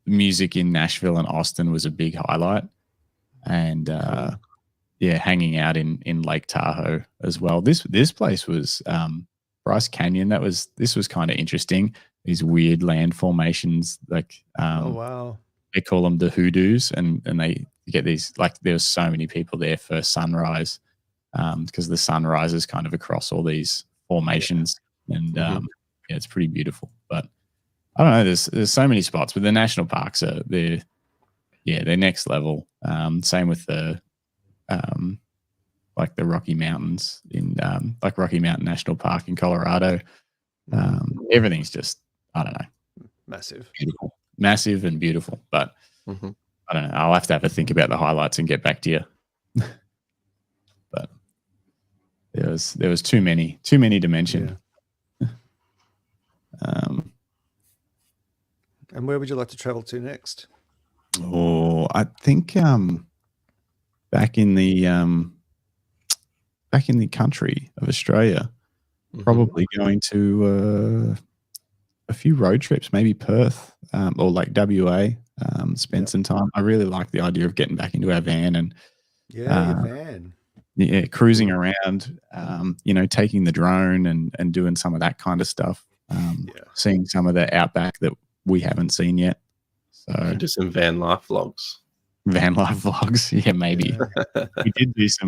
Music in Nashville and Austin was a big highlight, and hanging out in Lake Tahoe as well. This place was Bryce Canyon. This was kind of interesting. These weird land formations, like Oh wow. they call them the hoodoos, and they get these, like there was so many people there for sunrise because the sun rises kind of across all these formations, and it's pretty beautiful. But I don't know, there's so many spots, but the national parks they're next level. Same with the like the Rocky Mountains in like Rocky Mountain National Park in Colorado. Everything's just, I don't know, Massive. beautiful, massive and beautiful. But I don't know, I'll have to think about the highlights and get back to you. But there was too many to mention. Yeah. And where would you like to travel to next? Oh, I think back in the country of Australia, probably going to a few road trips, maybe Perth or like WA. Spend some time. I really like the idea of getting back into our van and Your van. cruising around. Taking the drone and doing some of that kind of stuff. Seeing some of the outback that we haven't seen yet. So do some van life vlogs. Van life vlogs, yeah, maybe. Yeah.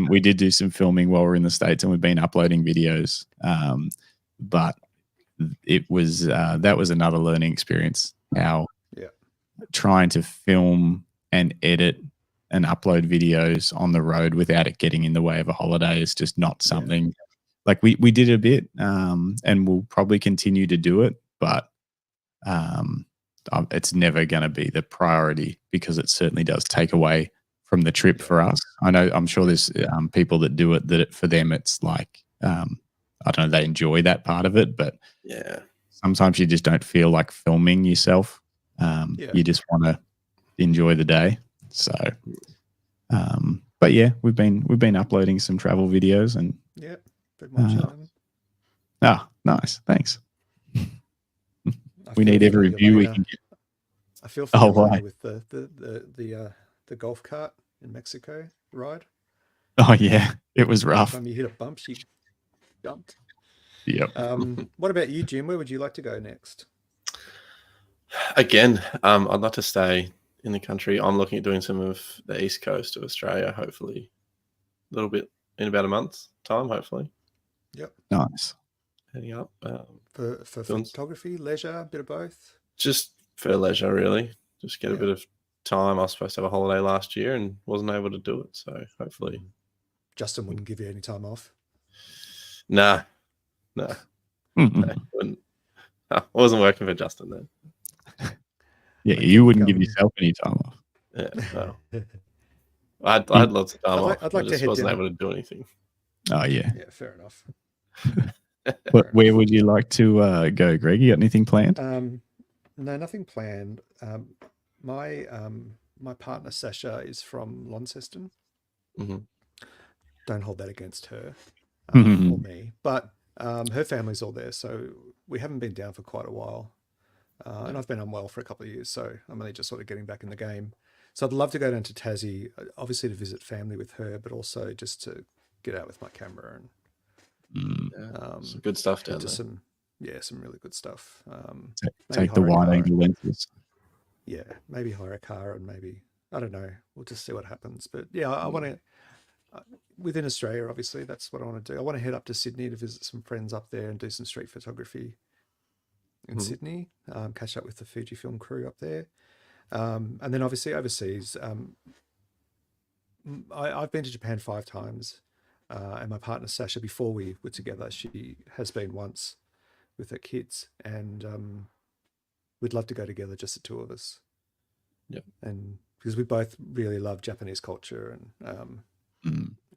We did do some filming while we're in the States, and we've been uploading videos. But it was that was another learning experience. How trying to film and edit and upload videos on the road without it getting in the way of a holiday is just not something. Like we did a bit, and we'll probably continue to do it, but it's never going to be the priority because it certainly does take away from the trip for us. I'm sure there's people that do it that for them it's like I don't know, they enjoy that part of it, but sometimes you just don't feel like filming yourself. You just want to enjoy the day. So, but but yeah, we've been uploading some travel videos and Yeah, been watching them. Nice, thanks. I We feel need for every review we Yelena. can get. I feel for Oh, Yelena why? with the golf cart in Mexico ride. Oh yeah, it was Every rough. time you hit a bump, she jumped. Yep. What about you, Jim? Where would you like to go next? Again, I'd like to stay in the country. I'm looking at doing some of the east coast of Australia, hopefully a little bit in about a month's time, hopefully. Yep. Nice. Heading up. For photography, leisure, a bit of both? Just for leisure, really. Just get a Yeah. bit of time. I was supposed to have a holiday last year and wasn't able to do it. So hopefully. Justin wouldn't give you any time off. No. Mhm. I wasn't working for Justin then. Yeah, you wouldn't give yourself any time off. Yeah, well, I had lots of time off. I'd like I to just head wasn't down. able to do anything. Oh yeah. Yeah, fair enough. But where would you like to go, Greg? You got anything planned? No, nothing planned. My partner Sasha is from Launceston. Mm-hmm. Don't hold that against her Mhm. or me, but her family's all there, so we haven't been down for quite a while. And I've been unwell for a couple of years, so I'm only just sort of getting back in the game. So I'd love to go down to Tassie, obviously to visit family with her, but also just to get out with my camera and Some good stuff down into there. some really good stuff. Take the wide angle lenses. Yeah, maybe hire a car and maybe, I don't know, we'll just see what happens. But yeah, I want to, within Australia, obviously, that's what I want to do. I want to head up to Sydney to visit some friends up there and do some street photography in Sydney, catch up with the Fujifilm crew up there. And then obviously overseas, I've been to Japan 5 times. And my partner Sasha, before we were together, she has been once with her kids, and we'd love to go together, just the two of us. Yeah. And because we both really love Japanese culture and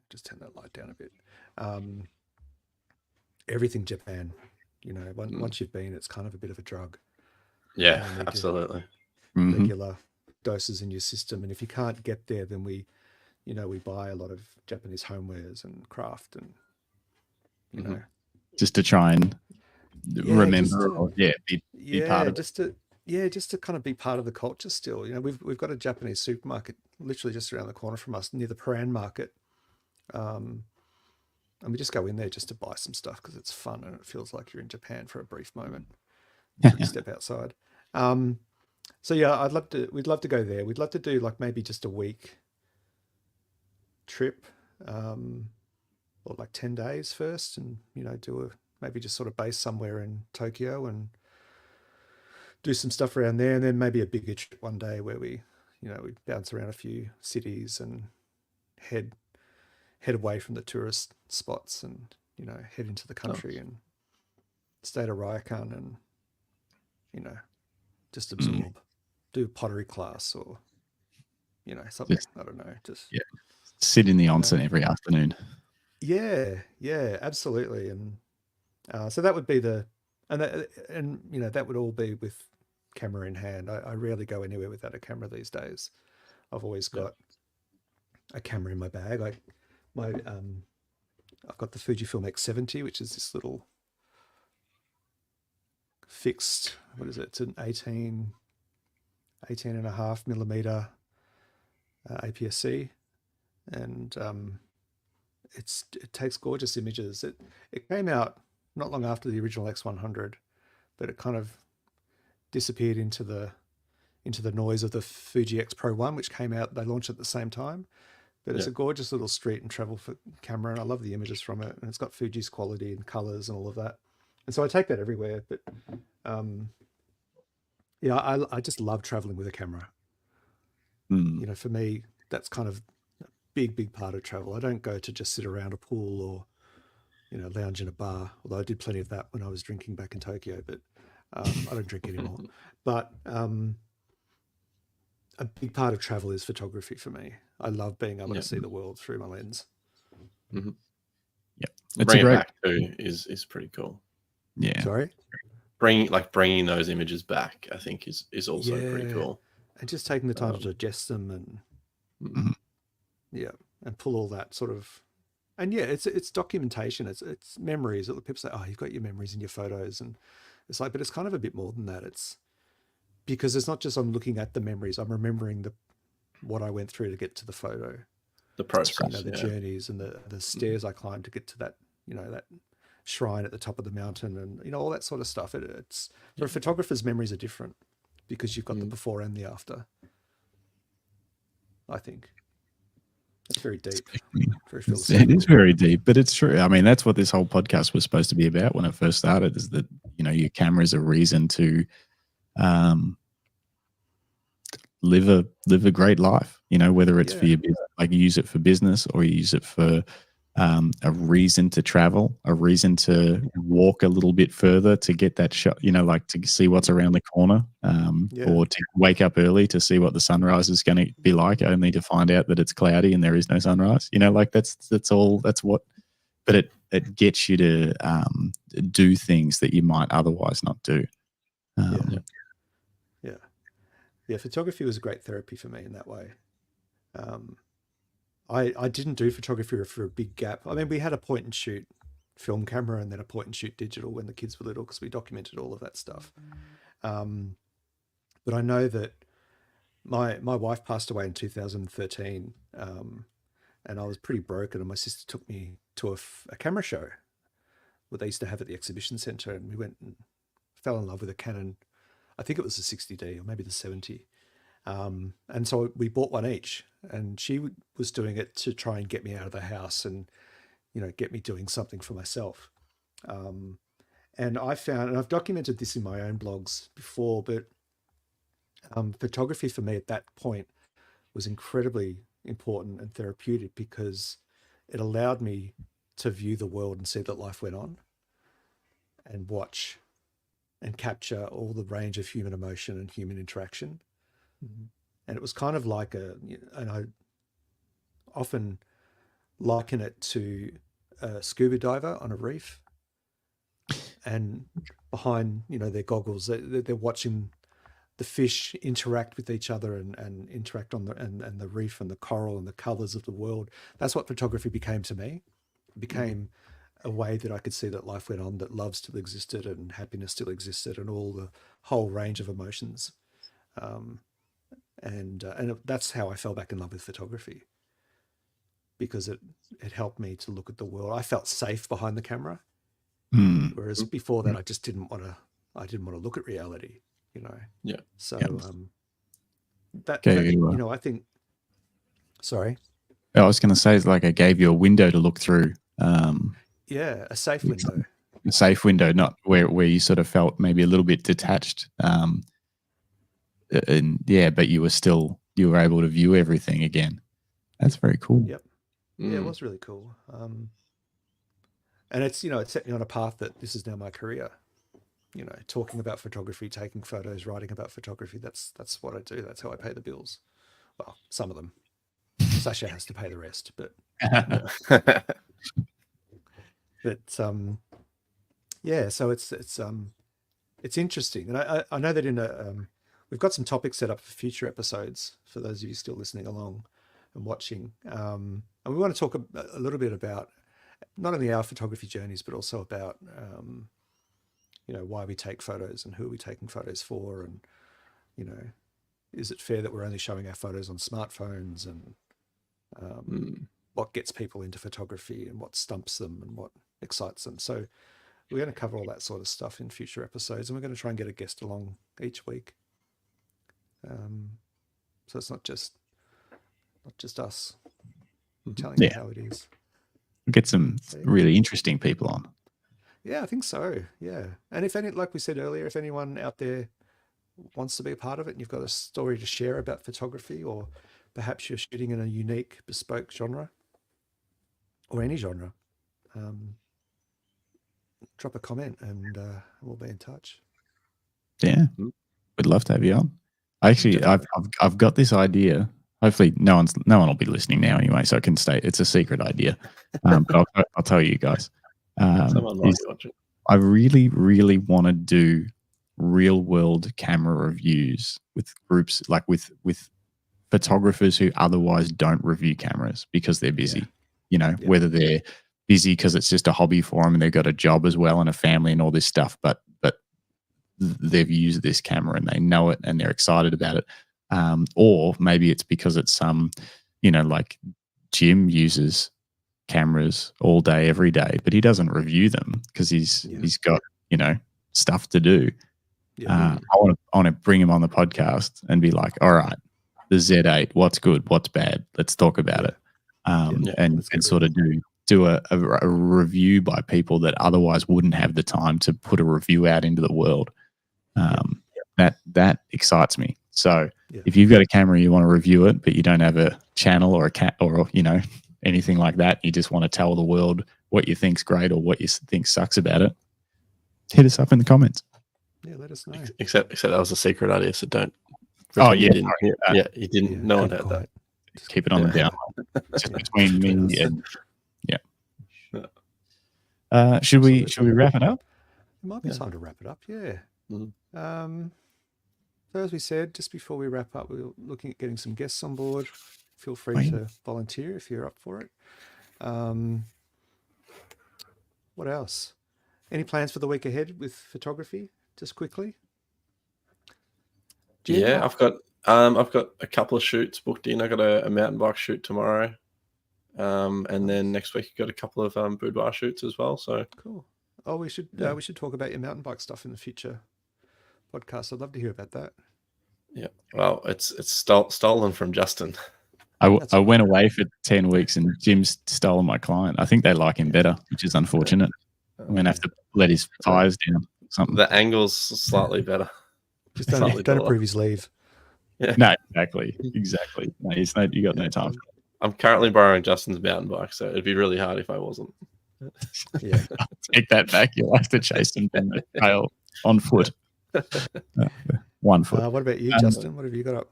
just turn that light down a bit. Everything Japan, once you've been, it's kind of a bit of a drug. Yeah, absolutely. Regular doses in your system. And if you can't get there, then we buy a lot of Japanese homewares and craft and, just to try and remember be part of it. Just to kind of be part of the culture still. We've got a Japanese supermarket literally just around the corner from us near the Paran market. And we just go in there just to buy some stuff because it's fun and it feels like you're in Japan for a brief moment. You step outside. So yeah, we'd love to go there. We'd love to do like maybe just a week trip, or like 10 days first, and maybe just sort of base somewhere in Tokyo and do some stuff around there, and then maybe a bigger trip one day where we bounce around a few cities and head away from the tourist spots and head into the country and stay at a ryokan and just absorb, do a pottery class or something. I don't know, just sit in the onsen every afternoon. Yeah, absolutely. And so that would be that would all be with camera in hand. I rarely go anywhere without a camera these days. I've always got a camera in my bag. I've got the Fujifilm X-70, which is this little fixed, what is it? It's an 18 and a half millimeter APS-C, and it takes gorgeous images. It came out not long after the original X100, but it kind of disappeared into the noise of the Fuji X Pro 1, which came out. They launched at the same time, but it's a gorgeous little street and travel camera, and I love the images from it. And it's got Fuji's quality and colors and all of that. And so I take that everywhere. But I just love traveling with a camera. For me, that's kind of a big part of travel. I don't go to just sit around a pool or lounge in a bar, although I did plenty of that when I was drinking back in Tokyo, but I don't drink anymore. But a big part of travel is photography for me. I love being able to see the world through my lens. Mm-hmm. Yep. Bring it back too is pretty cool. Yeah. Sorry? Bringing those images back, I think is also pretty cool. And just taking the time to digest them and and pull all that sort of, and yeah, it's documentation. It's memories. People say, oh, you've got your memories in your photos, and it's like, but it's kind of a bit more than that. It's because it's not just I'm looking at the memories. I'm remembering what I went through to get to the photo, The process, the journeys and the stairs I climbed to get to that, that shrine at the top of the mountain, and all that sort of stuff. It's for a photographer's, memories are different because you've got the before and the after. I think it's very deep, very philosophical. It is very deep, but it's true. I mean, that's what this whole podcast was supposed to be about when it first started, is that, your camera is a reason to live a great life, whether it's for your business, like you use it for business, or you use it for a reason to travel, a reason to walk a little bit further to get that shot, like to see what's around the corner, or to wake up early to see what the sunrise is going to be like, only to find out that it's cloudy and there is no sunrise. Like that's what, but it gets you to do things that you might otherwise not do. Yeah, photography was a great therapy for me in that way. I didn't do photography for a big gap. I mean, we had a point and shoot film camera and then a point and shoot digital when the kids were little, because we documented all of that stuff. But I know that my wife passed away in 2013, and I was pretty broken, and my sister took me to a camera show what they used to have at the exhibition centre, and we went and fell in love with a Canon. I think it was the 60D or maybe the 70. And so we bought one each, and she was doing it to try and get me out of the house and, get me doing something for myself. And I found, and I've documented this in my own blogs before, but photography for me at that point was incredibly important and therapeutic, because it allowed me to view the world and see that life went on, and watch and capture all the range of human emotion and human interaction. Mm-hmm. And it was kind of like and I often liken it to a scuba diver on a reef, and behind, their goggles, they're watching the fish interact with each other and interact on the reef and the coral and the colors of the world. That's what photography became to me. It became a way that I could see that life went on, that love still existed and happiness still existed, and all the whole range of emotions. And that's how I fell back in love with photography, because it helped me to look at the world. I felt safe behind the camera, whereas before that I just didn't want to look at reality, Yeah. So I think. Sorry. I was going to say, it's like I gave you a window to look through. A safe window. A safe window, not where you sort of felt maybe a little bit detached. But you were able to view everything again. That's very cool. Yep. Yeah, it was really cool. And it's, it set me on a path that this is now my career. Talking about photography, taking photos, writing about photography. That's what I do. That's how I pay the bills. Well, some of them. Sasha has to pay the rest, but so it's interesting. And I know that we've got some topics set up for future episodes for those of you still listening along and watching. And we want to talk a little bit about not only our photography journeys, but also about, why we take photos and who are we taking photos for. And, is it fair that we're only showing our photos on smartphones, and what gets people into photography and what stumps them and what excites them. So we're going to cover all that sort of stuff in future episodes, and we're going to try and get a guest along each week. So it's not just us telling you how it is. We'll get some really interesting people on. Yeah, I think so. Yeah. And if like we said earlier, if anyone out there wants to be a part of it and you've got a story to share about photography, or perhaps you're shooting in a unique, bespoke genre, or any genre, drop a comment and we'll be in touch. Yeah, we'd love to have you on. Actually, I've got this idea. Hopefully, no one will be listening now anyway, so I can stay. It's a secret idea, but I'll tell you guys. I really, really want to do real world camera reviews with groups, like with photographers who otherwise don't review cameras because they're busy. Yeah. You know, Yeah. whether they're busy because it's just a hobby for them and they've got a job as well and a family and all this stuff, but they've used this camera and they know it and they're excited about it. Or maybe it's because it's like Jim uses cameras all day, every day, but he doesn't review them because he's got, stuff to do. Yeah. I want to bring him on the podcast and be like, all right, the Z8, what's good, what's bad? Let's talk about it. And sort of do a review by people that otherwise wouldn't have the time to put a review out into the world. That excites me. So if you've got a camera, you want to review it, but you don't have a channel or anything like that, you just want to tell the world what you think's great or what you think sucks about it, hit us up in the comments. Yeah, let us know. Except that was a secret idea, so don't. Oh, you yeah. didn't. You didn't. No one heard that. Just keep it on the down. Just between me and should we wrap it up? It might be time to wrap it up. Yeah. Mm-hmm. So as we said, just before we wrap up, we're looking at getting some guests on board. Feel free to volunteer if you're up for it. What else? Any plans for the week ahead with photography? Just quickly. Jim? Yeah, I've got a couple of shoots booked in. I got a mountain bike shoot tomorrow, and then next week I got a couple of boudoir shoots as well. So cool. Oh, we should talk about your mountain bike stuff in the future podcast. I'd love to hear about that. Yeah, well, it's stolen from Justin. I went away for 10 weeks and Jim's stolen my client. I think they like him better, which is unfortunate. I'm going to have to let his tires down. Something. The angle's slightly better. Just don't approve his leave. Yeah. No, exactly. No, you got no time. I'm currently borrowing Justin's mountain bike, so it'd be really hard if I wasn't. Yeah. Take that back. You'll have to chase him down the trail on foot. 1 foot. What about you, Justin? What have you got up?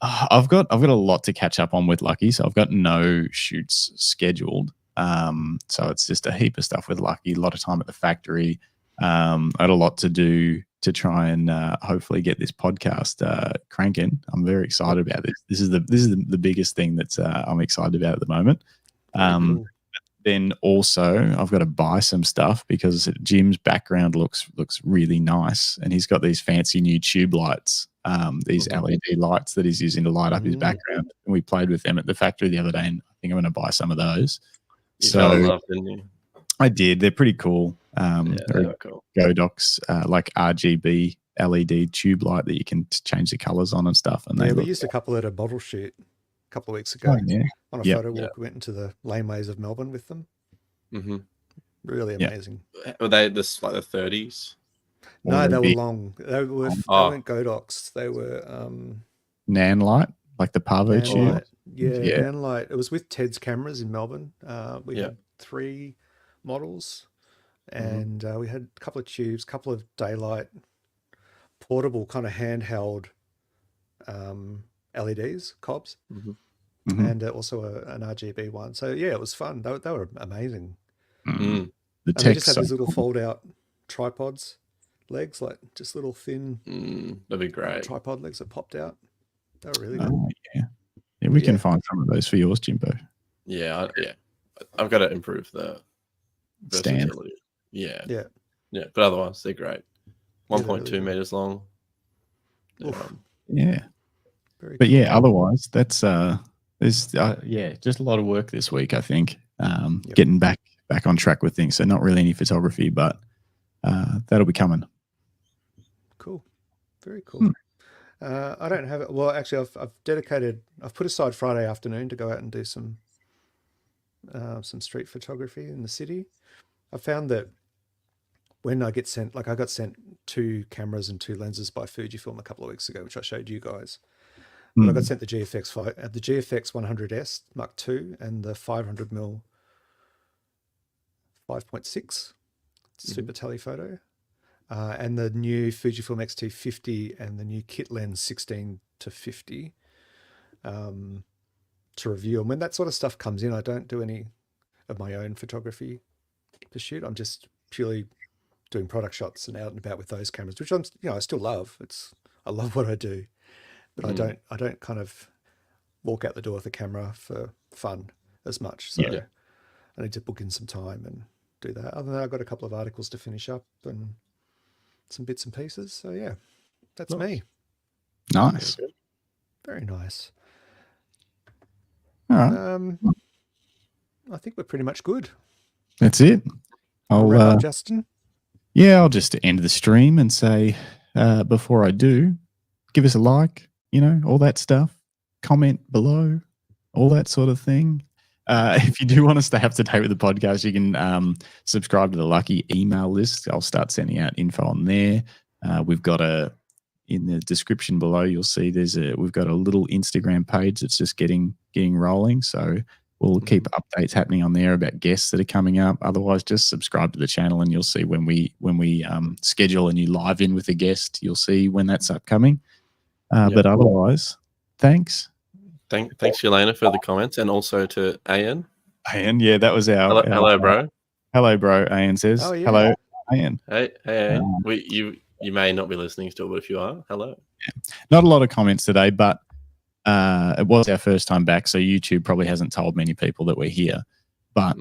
I've got a lot to catch up on with Lucky, so I've got no shoots scheduled. So it's just a heap of stuff with Lucky, a lot of time at the factory. I had a lot to do to try and hopefully get this podcast cranking. I'm very excited about this. This is the biggest thing that I'm excited about at the moment. Cool. Then also I've got to buy some stuff because Jim's background looks really nice, and he's got these fancy new tube lights, these LED lights that he's using to light up his background. And we played with them at the factory the other day, and I think I'm going to buy some of those. Didn't you? I did. They're pretty cool. They're cool. Godox, like RGB LED tube light that you can change the colors on and stuff. And we used a couple at a bottle shoot a couple of weeks ago. On a photo walk, we went into the laneways of Melbourne with them. Mm-hmm. Really amazing. Were they like the 30s? No, they were long. They weren't Godox. They were Nan light, like the Parvo tube. Light. Yeah, Nan light. It was with Ted's cameras in Melbourne. We had 3 models, and we had a couple of tubes, couple of daylight, portable kind of handheld LEDs, cobs, and also an RGB one. So yeah, it was fun. They were amazing. The they just had these little fold-out tripods legs, like just little thin. That'd be great. Tripod legs that popped out. They were really good. Yeah, we can find some of those for yours, Jimbo. Yeah. I've got to improve the versatility. Yeah. But otherwise, they're great. 1.2 meters long. Yeah. Very but cool. yeah, otherwise that's there's just a lot of work this week. I think getting back on track with things. So not really any photography, but that'll be coming. Cool, very cool. I don't have it. Well, actually, I've put aside Friday afternoon to go out and do some street photography in the city. I found that when I get sent, I got sent 2 cameras and 2 lenses by Fujifilm a couple of weeks ago, which I showed you guys. But I got sent the GFX 100S Mark II and the 500mm 5.6 super telephoto, and the new Fujifilm X-T50 and the new kit lens 16-50 to review. And when that sort of stuff comes in, I don't do any of my own photography to shoot. I'm just purely doing product shots and out and about with those cameras, which I still love. I love what I do, but I don't walk out the door with the camera for fun as much. So I need to book in some time and do that. Other than that, I've got a couple of articles to finish up and some bits and pieces. So yeah, that's me. Nice. Very nice. All right. I think we're pretty much good. That's it. I'll Justin. Yeah, I'll just end the stream and say, before I do, give us a like, all that stuff, comment below, all that sort of thing. If you do want to stay up to date with the podcast, you can subscribe to the Lucky email list. I'll start sending out info on there. We've got in the description below, you'll see we've got a little Instagram page that's just getting rolling. So we'll keep updates happening on there about guests that are coming up. Otherwise, just subscribe to the channel and you'll see when we schedule a new live in with a guest. You'll see when that's upcoming. But otherwise, thanks. Thanks, Yelena, for the comments, and also to Ayan. Ayan, yeah, that was our hello, bro. Hello, bro. Ayan says, oh, yeah. Hello, Ayan. Hey, Ayan. You may not be listening still, but if you are, hello. Yeah. Not a lot of comments today, but it was our first time back, so YouTube probably hasn't told many people that we're here. But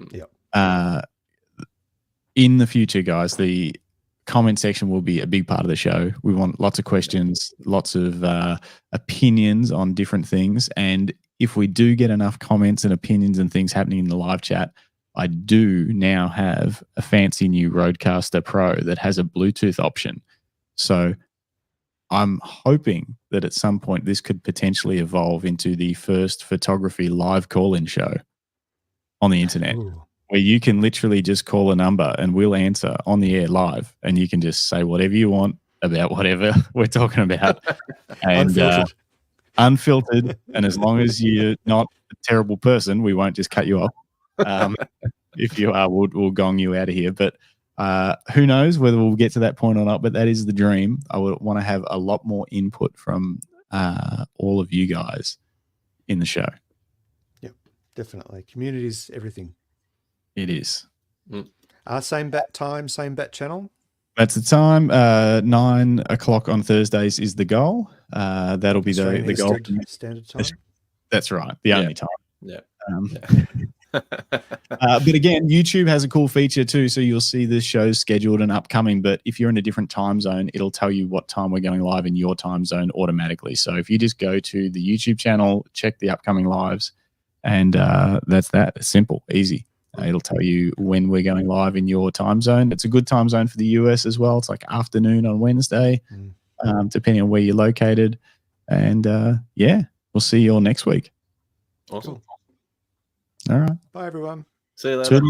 in the future, guys, the comment section will be a big part of the show. We want lots of questions, lots of opinions on different things. And if we do get enough comments and opinions and things happening in the live chat, I do now have a fancy new Rodecaster Pro that has a Bluetooth option. So I'm hoping that at some point this could potentially evolve into the first photography live call-in show on the internet. Ooh. Where you can literally just call a number and we'll answer on the air live, and you can just say whatever you want about whatever we're talking about. And unfiltered. And as long as you're not a terrible person, we won't just cut you off. If you are, we'll gong you out of here. But who knows whether we'll get to that point or not, but that is the dream. I would want to have a lot more input from all of you guys in the show. Yep, definitely. Community's everything. It is. Same bat time, same bat channel. That's the time. 9 o'clock on Thursdays is the goal. That'll be the goal. Standard time. That's right. The only time. Yeah. But again, YouTube has a cool feature too. So you'll see the shows scheduled and upcoming. But if you're in a different time zone, it'll tell you what time we're going live in your time zone automatically. So if you just go to the YouTube channel, check the upcoming lives, and that's that. It's simple, easy. It'll tell you when we're going live in your time zone. It's a good time zone for the US as well. It's like afternoon on Wednesday, depending on where you're located. And we'll see you all next week. Awesome. All right. Bye, everyone. See you later.